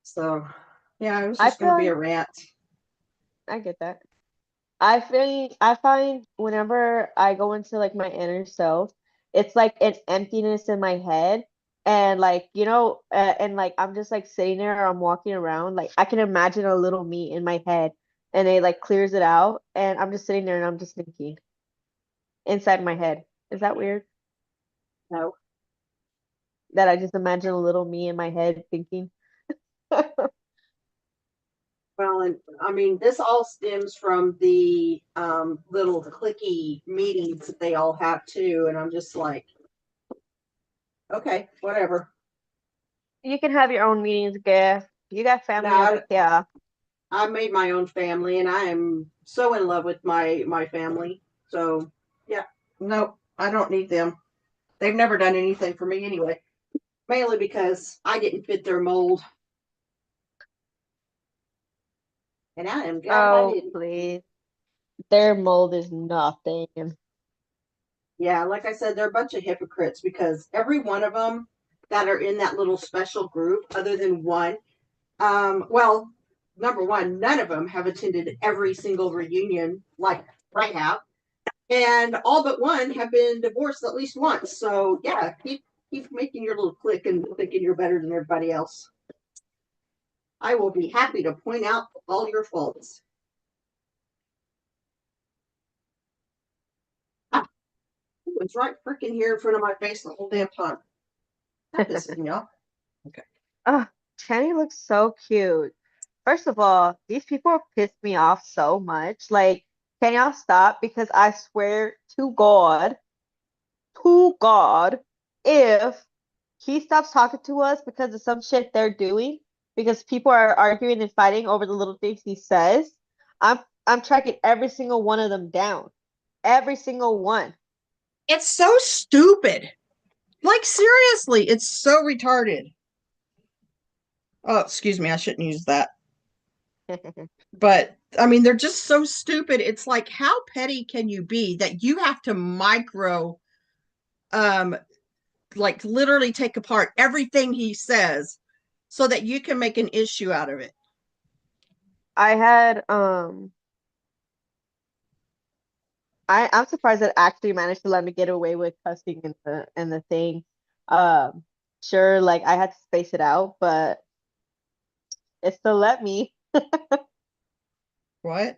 So, yeah, it was I just going to be feel a rant. I get that. I find whenever I go into like my inner self, it's like an emptiness in my head, and like and like I'm just like sitting there or I'm walking around, like I can imagine a little me in my head, and it like clears it out, and I'm just sitting there and I'm just thinking inside my head. Is that weird? No. That I just imagine a little me in my head thinking. Well, and I mean, this all stems from the little clicky meetings that they all have too, and I'm just like, okay, whatever. You can have your own meetings, Gav. You got family over Now, here. I made my own family, and I am so in love with my family. So, yeah, no, I don't need them. They've never done anything for me anyway. Mainly because I didn't fit their mold, and I am glad I Oh, didn't. please. Their mold is nothing. Yeah, like I said, they're a bunch of hypocrites because every one of them that are in that little special group, other than one, well, number one, none of them have attended every single reunion like I have, and all but one have been divorced at least once. So yeah, keep making your little clique and thinking you're better than everybody else. I will be happy to point out all your faults. Ah, it was right freaking here in front of my face the whole damn time. That pisses me off. Okay. Oh, Channy looks so cute. First of all, these people piss me off so much. Like, can y'all stop? Because I swear to God, if he stops talking to us because of some shit they're doing, because people are arguing and fighting over the little things he says, I'm tracking every single one of them down. Every single one. It's so stupid. Like, seriously, it's so retarded. Oh, excuse me, I shouldn't use that. But, I mean, they're just so stupid. It's like, how petty can you be that you have to um, like, literally take apart everything he says so that you can make an issue out of it? I had I'm surprised it actually managed to let me get away with cussing in the thing. Um, sure, like I had to space it out, but it still let me. What?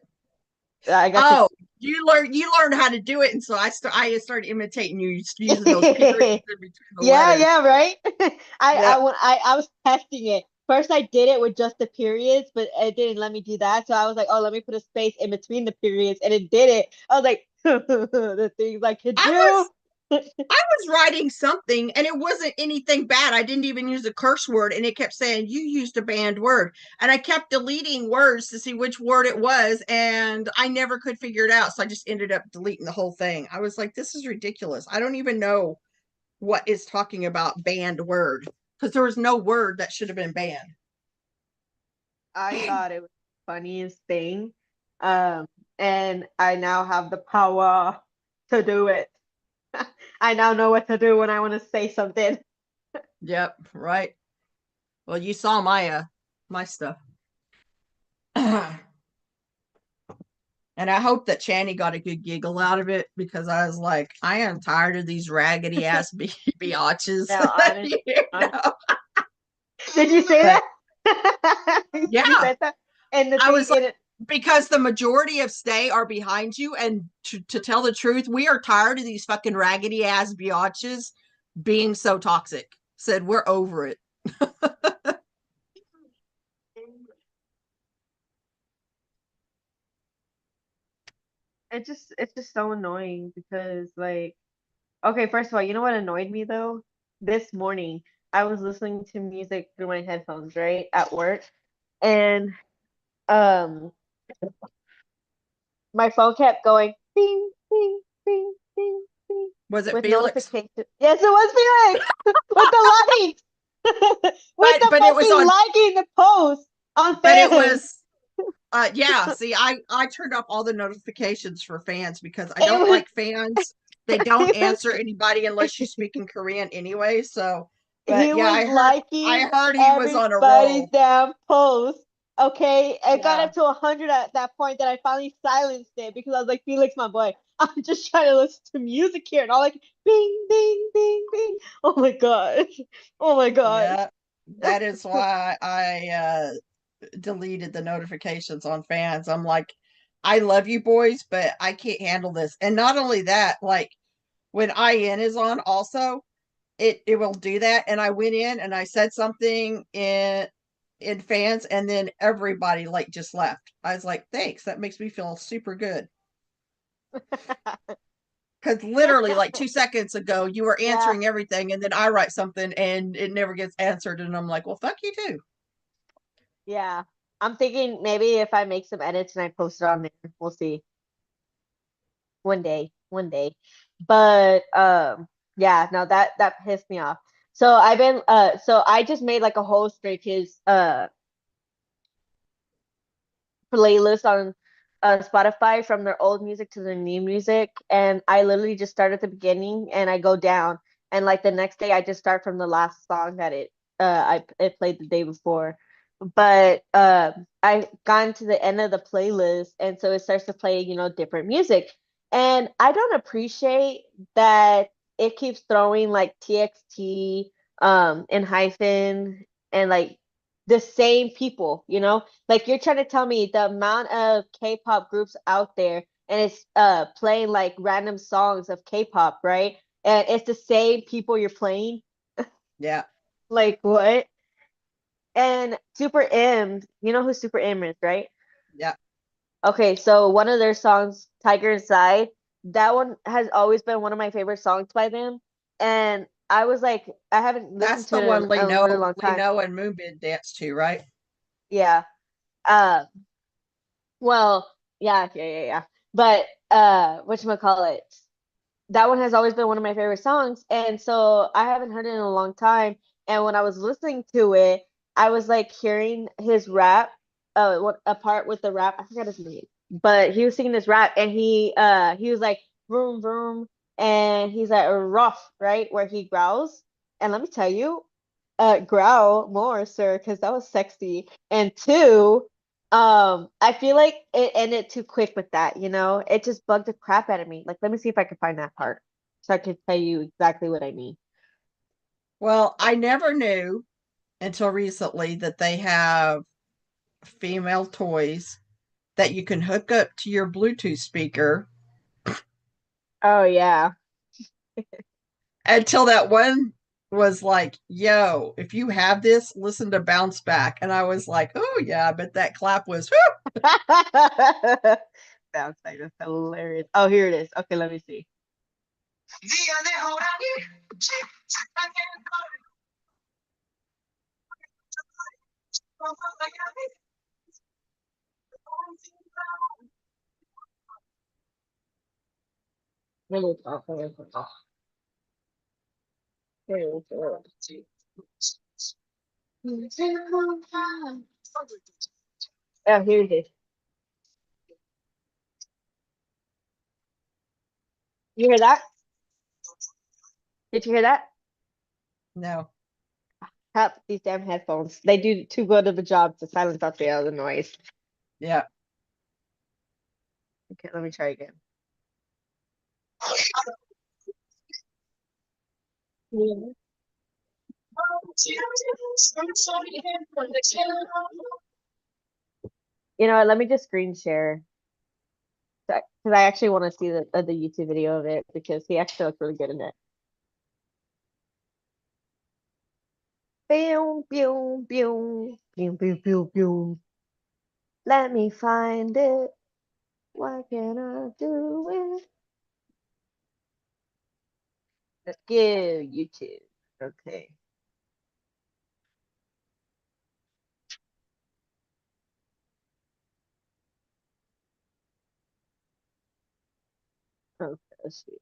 I got Oh, you learned how to do it, and so I started imitating you using those periods to. in between the Yeah, letters. yeah, right. Yeah. I was testing it. First, I did it with just the periods, but it didn't let me do that. So I was like, oh, let me put a space in between the periods, and it did it. I was like, the things I could I do. was I was writing something and it wasn't anything bad. I didn't even use a curse word and it kept saying you used a banned word. And I kept deleting words to see which word it was and I never could figure it out. So I just ended up deleting the whole thing. I was like, this is ridiculous. I don't even know what is talking about banned word because there was no word that should have been banned. I thought it was the funniest thing. Um, and I now have the power to do it. I now know what to do when I want to say something. Yep, right. Well, you saw my stuff. And I hope that Channy got a good giggle out of it because I was like, I am tired of these raggedy ass biatches. Now, You know? did you say But that? yeah, You said that? And the I thing was like, because the majority of stay are behind you, and to tell the truth, we are tired of these fucking raggedy ass biatches being so toxic. Said we're over it. It's just so annoying because like okay, first of all, you know what annoyed me though? This morning I was listening to music through my headphones, right, at work, and um my phone kept going bing bing bing bing bing Was it with Felix? notifications. Yes, it was Felix with the likes. With the But it was fucking on. liking the post on But it fans. was. Yeah. See, I turned off all the notifications for fans because I It don't was like fans. They don't he was answer anybody unless you speak in Korean anyway. So, he but yeah, was I liking heard he was on a everybody's roll. damn post. Okay, it got Yeah. up to 100 at that point that I finally silenced it because I was like, Felix, my boy, I'm just trying to listen to music here, and all like, bing, bing, bing, bing. Oh my gosh, oh my gosh. Yeah. That is why I deleted the notifications on fans. I'm like, I love you boys, but I can't handle this. And not only that, like when IN is on also, it will do that. And I went in and I said something in fans and then everybody like just left. I was like, thanks. That makes me feel super good. Because literally like 2 seconds ago you were Yeah, answering everything and then I write something and it never gets answered and I'm like, well fuck you too. yeah. I'm thinking maybe if I make some edits and I post it on there, we'll see. One day, one day. But yeah, no, that pissed me off. So I've been so I just made like a whole Stray Kids playlist on Spotify from their old music to their new music, and I literally just start at the beginning and I go down, and like the next day I just start from the last song that it played the day before. But I gotten to the end of the playlist, and so it starts to play, different music, and I don't appreciate that it keeps throwing like TXT, and hyphen, and like the same people, like you're trying to tell me the amount of K-pop groups out there, and it's playing like random songs of K-pop, right? And it's the same people you're playing. Yeah. Like what? And Super M, you know who Super M is, right? Yeah. Okay, so one of their songs, Tiger Inside, that one has always been one of my favorite songs by them. And I was like, I haven't That's listened to the it one in a really long time. Leno and Moonbin dance to, right? Yeah. Uh, well, yeah, yeah, yeah, yeah. But whatchamacallit? That one has always been one of my favorite songs, and so I haven't heard it in a long time. And when I was listening to it, I was like hearing his rap, what a part with the rap, I forgot his name, but he was singing this rap, and he was like vroom vroom, and he's like rough, right, where he growls. And let me tell you, growl more, sir, because that was sexy. And two, I feel like it ended too quick with that, It just bugged the crap out of me. Like, let me see if I can find that part so I can tell you exactly what I mean. Well, I never knew until recently that they have female toys that you can hook up to your Bluetooth speaker Oh yeah. until that one was like, yo, if you have this, listen to Bounce Back. And I was like, oh, yeah, I bet that clap was, whoo. Sounds like that's hilarious. Oh, here it is. Okay, let me see. Here we go. Here we go. Here we go. Oh, here it is. You hear that? Did you hear that? No. Tap these damn headphones. They do too good of a job to silence out the other noise. Yeah. Okay, let me try again. Yeah. You know what? Let me just screen share because I actually want to see the YouTube video of it because he actually looks really good in it. Boom, boom, boom, boom, boom, boom, boom. Let me find it. Why can't I do it? Let's go, YouTube. Okay. Okay, let's see.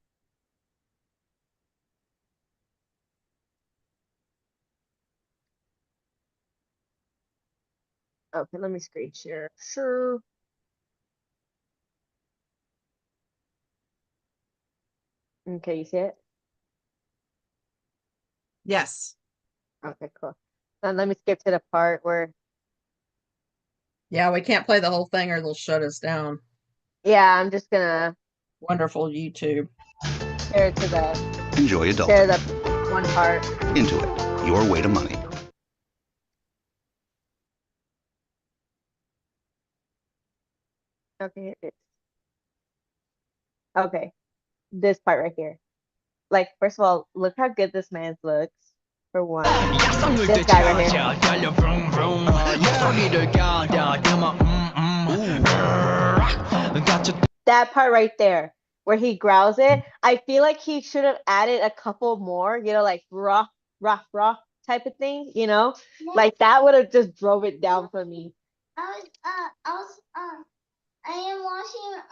Okay, let me screen share. Sure. Okay, you see it? Yes. Okay, cool. Then let me skip to the part where, Yeah, we can't play the whole thing or they'll shut us down. yeah, I'm just gonna Wonderful YouTube. share to the Enjoy share adulting. the one part. Intuit, your way to money. Okay, here it is. Okay, this part right here. Like, first of all, look how good this man's looks. For one, this guy right here. That part right there, where he growls it, I feel like he should have added a couple more, like rock, rock, rock type of thing, Like that would have just drove it down for me. I am watching,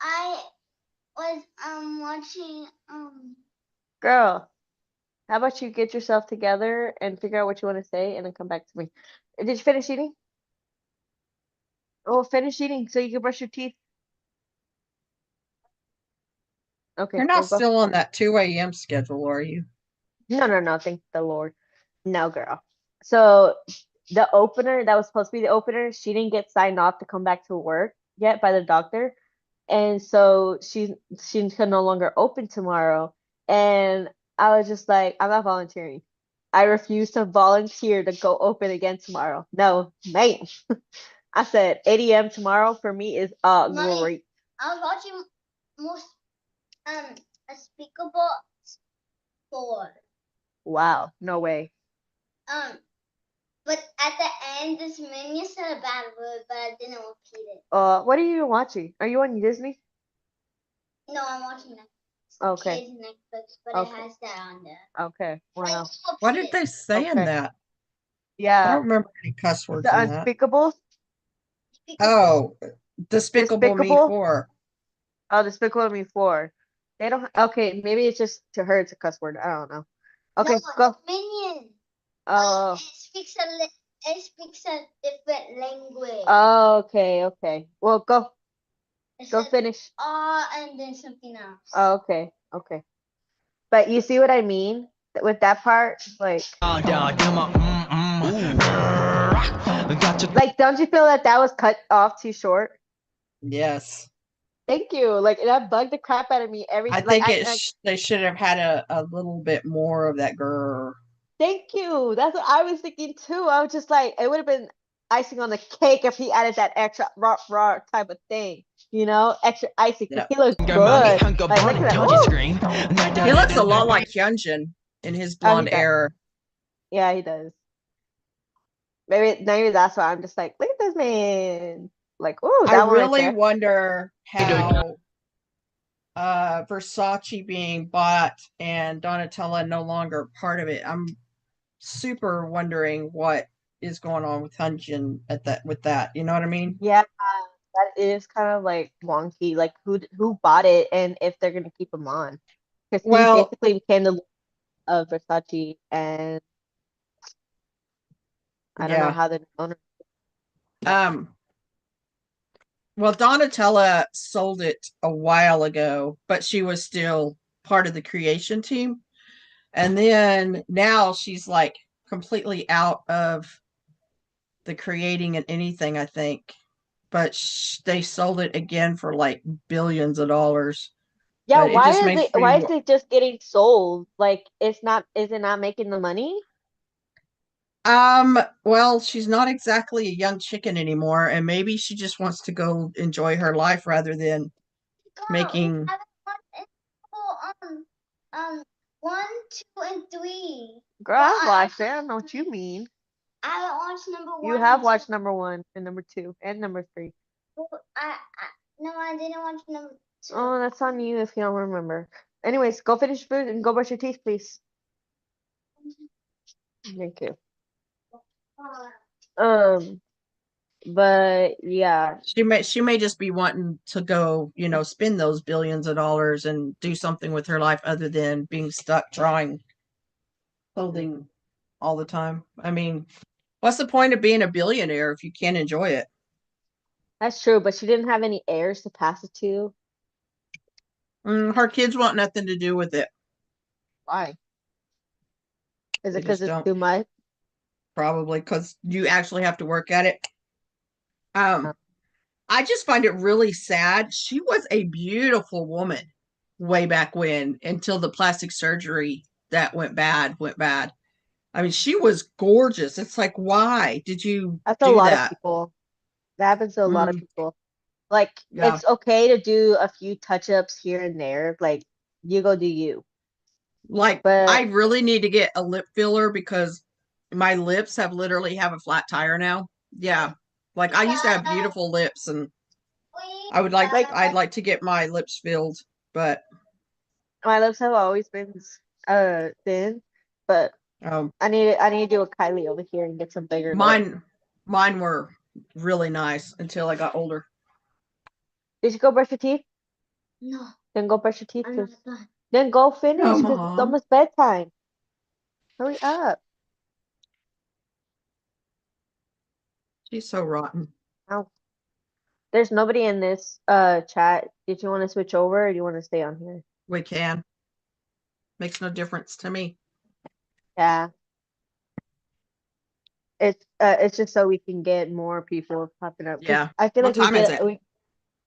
I was, watching, Girl, how about you get yourself together and figure out what you want to say and then come back to me. Did you finish eating? Oh, finish eating so you can brush your teeth. Okay, You're well, not go. still on that 2 a.m. schedule, are you? No, no, no, thank the Lord. No, girl. So the opener that was supposed to be the opener, she didn't get signed off to come back to work yet by the doctor. And so she can no longer open tomorrow. And I was just like, I'm not volunteering. I refuse to volunteer to go open again tomorrow. No, man. I said 8 a.m. tomorrow for me is Mommy. great. I was watching most, Unspeakable 4. Wow, no way. But at the end, this minion said a bad word, but I didn't repeat it. What are you watching? Are you on Disney? No, I'm watching Netflix. Okay. It's Netflix, but Okay. it has that on there. Okay. But I Wow. didn't What repeat did they say in Okay. that? I Yeah. don't remember any cuss words The in that. Unspeakables? it. Oh, Despicable Me Despicable? 4. Oh, Despicable Me 4. They don't. Okay, maybe it's just to her it's a cuss word. I don't know. Okay, No, go. it's minion. Oh. It speaks a different language. Okay, okay. Well, go. It Go says finish. and then something else. Oh, okay, okay. But you see what I mean with that part? Like, don't you feel that was cut off too short? Yes. Thank you. Like, that bugged the crap out of me every I like think I they should have had a little bit more of that girl. thank you. That's what I was thinking too. I was just like, it would have been icing on the cake if he added that extra raw type of thing, extra icing because Yeah. he looks good. Like, look at that. Ooh. He looks a lot like Hyunjin in his blonde does. hair. Yeah, he does. Maybe that's why I'm just like, look at this man. Like, ooh, I that one right really there. wonder how Versace being bought and Donatella no longer part of it. I'm super wondering what is going on with Hyunjin with that. You know what I mean? Yeah, that is kind of like wonky. Like, who bought it and if they're gonna keep him on? Because he Well, basically became the of Versace, and I don't know yeah. how the owner. Well, Donatella sold it a while ago, but she was still part of the creation team. And then now she's like completely out of the creating and anything, I think. But they sold it again for like billions of dollars. Yeah, But it just makes me. why is it just getting sold? Like, is it not making the money? Well, she's not exactly a young chicken anymore, and maybe she just wants to go enjoy her life rather than making. Um, 1, 2, and 3. Girl, I've watched it. I don't know what you mean. I haven't watched number 1. You have watched number 1 and number 2 and number 3. No, I didn't watch number 2. Oh, that's on you if you don't remember. Anyways, go finish food and go brush your teeth, please. Thank you. But yeah, She may just be wanting to go, spend those billions of dollars and do something with her life other than being stuck drawing clothing all the time. I mean, what's the point of being a billionaire if you can't enjoy it? that's true. But she didn't have any heirs to pass it to. Her kids want nothing to do with it. Why? Is They it because just it's don't. too much? Probably because you actually have to work at it. Uh. I just find it really sad. She was a beautiful woman way back when until the plastic surgery that went bad. I mean, she was gorgeous. It's like, why did you That's a do lot of that? people. That happens to a lot of Mm, people. Like, yeah. it's okay to do a few touch-ups here and there. Like, you go do you. Like, But I really need to get a lip filler because my lips literally have a flat tire now. Yeah. Like I used to have beautiful lips and I'd like to get my lips filled, but my lips have always been thin. But um I need to do a Kylie over here and get some bigger lips. mine were really nice until I got older. Did you go brush your teeth? No, Then go brush your teeth. I'm not done. Then go finish Oh, because it's Mom. almost bedtime. Hurry up. She's so rotten. Ow. There's nobody in this chat. Did you want to switch over or do you want to stay on here? We can. Makes no difference to me. Yeah. It's just so we can get more people popping up. 'Cause Yeah. I feel What like time is it?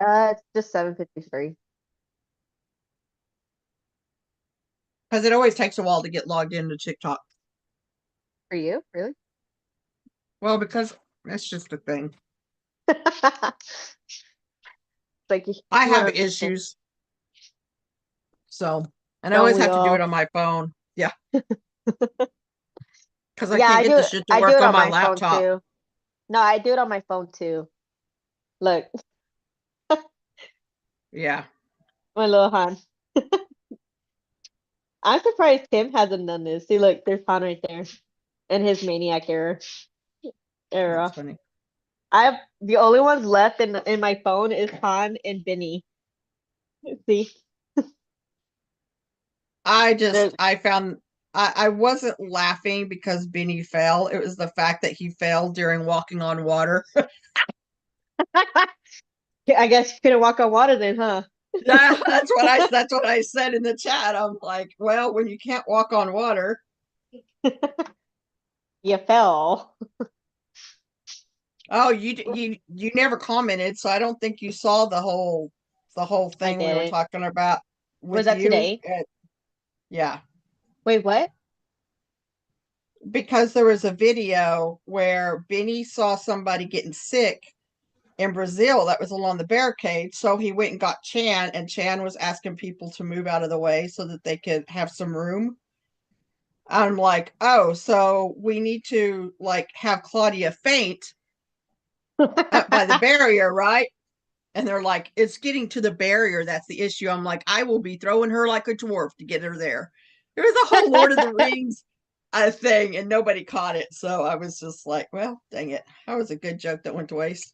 it's just 7:53. Because it always takes a while to get logged into TikTok. For you? Really? Well, because that's just the thing. Like I you have wanna listen. issues. So, and I Don't always we have to do all? it on my phone. Yeah. Because I Yeah, can't I get do the it. shit to I do work it on on my my phone laptop. too. No, I do it on my phone too. Look, Yeah. my little Han. I'm surprised Tim hasn't done this. See, look, there's Han right there, and his Maniac era. That's funny. The only ones left in my phone is Han and Benny. See, There's- I wasn't laughing because Benny fell. It was the fact that he fell during walking on water. I guess you couldn't walk on water then, huh? That's what I said in the chat. I'm like, well, when you can't walk on water. You fell. Oh, you never commented, so I don't think you saw the whole thing we were didn't. talking about with Was that you. today? Yeah. Wait, what? Because there was a video where Benny saw somebody getting sick in Brazil that was along the barricade. So he went and got Chan, and Chan was asking people to move out of the way so that they could have some room. I'm like, oh, so we need to like have Claudia faint up by the barrier, right? And they're like, it's getting to the barrier that's the issue. I'm like, I will be throwing her like a dwarf to get her there. There was a whole Lord of the Rings thing, and nobody caught it. So I was just like, well, dang it. That was a good joke that went to waste.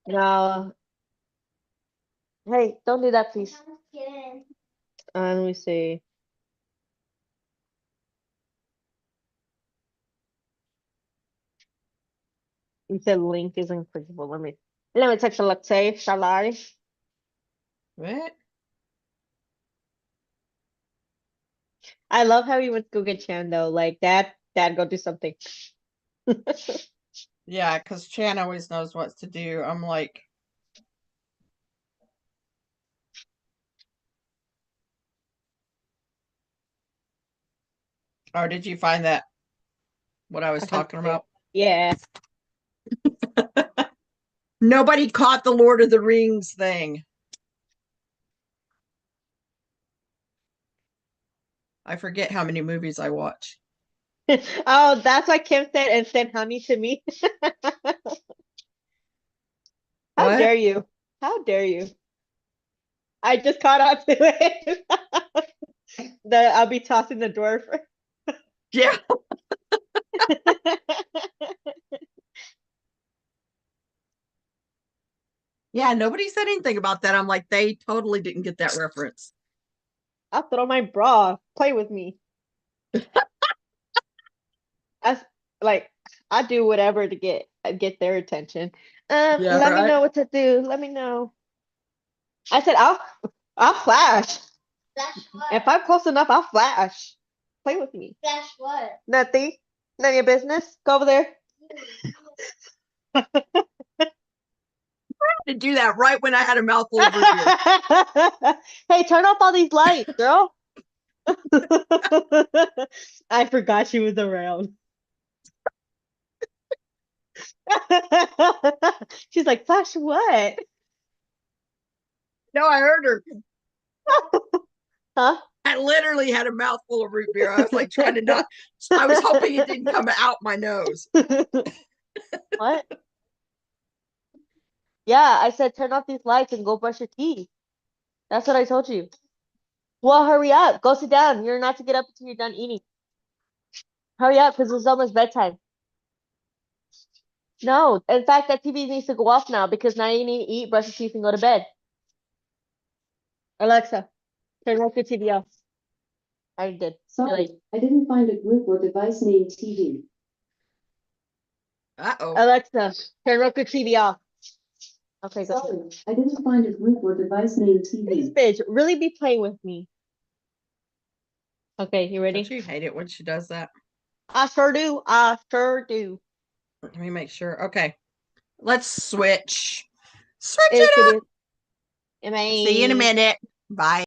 No. Hey, don't do that, please. I'm kidding. Let me see. You said link is unclickable. Let me text Alexei, shall I? What? I love how he went to go get Chan though. Like dad, go do something. Yeah, because Chan always knows what to do. I'm like, oh, did you find that? What I was I found talking it. about? Yeah. Nobody caught the Lord of the Rings thing. I forget how many movies I watch. Oh, that's why Kim said and sent honey to me. How What? dare you? How dare you? I just caught on to it. That I'll be tossing the dwarf. Yeah. Yeah, nobody said anything about that. I'm like, they totally didn't get that reference. I'll throw my bra. Play with me. That's like I do whatever to get their attention. Yeah, Let me right. know what to do. Let me know. I said I'll flash. Flash what? If I'm close enough, I'll flash. Play with me. Flash what? Nothing. None of your business. Go over there. To do that right when I had a mouthful of root beer. Hey, turn off all these lights, girl. I forgot she was around. She's like, Flash, what? No, I heard her. Huh? I literally had a mouthful of root beer. I was like trying to not. I was hoping it didn't come out my nose. What? Yeah, I said turn off these lights and go brush your teeth. That's what I told you. Well, hurry up. Go sit down. You're not to get up until you're done eating. Hurry up, because it's almost bedtime. No, in fact, that TV needs to go off now because now you need to eat, brush your teeth, and go to bed. Alexa, turn off your TV off. I did. Sorry, I didn't find a group or device named TV. Uh-oh. Alexa, turn off your TV off. Okay, go. Sorry, I didn't find a group or device named This TV. bitch really be playing with me. Okay, you Don't ready? you hate it when she does that? I sure do. I sure do. Let me make sure. Okay. Let's switch. Switch It's it up. it. Am I? See you in a minute. Bye.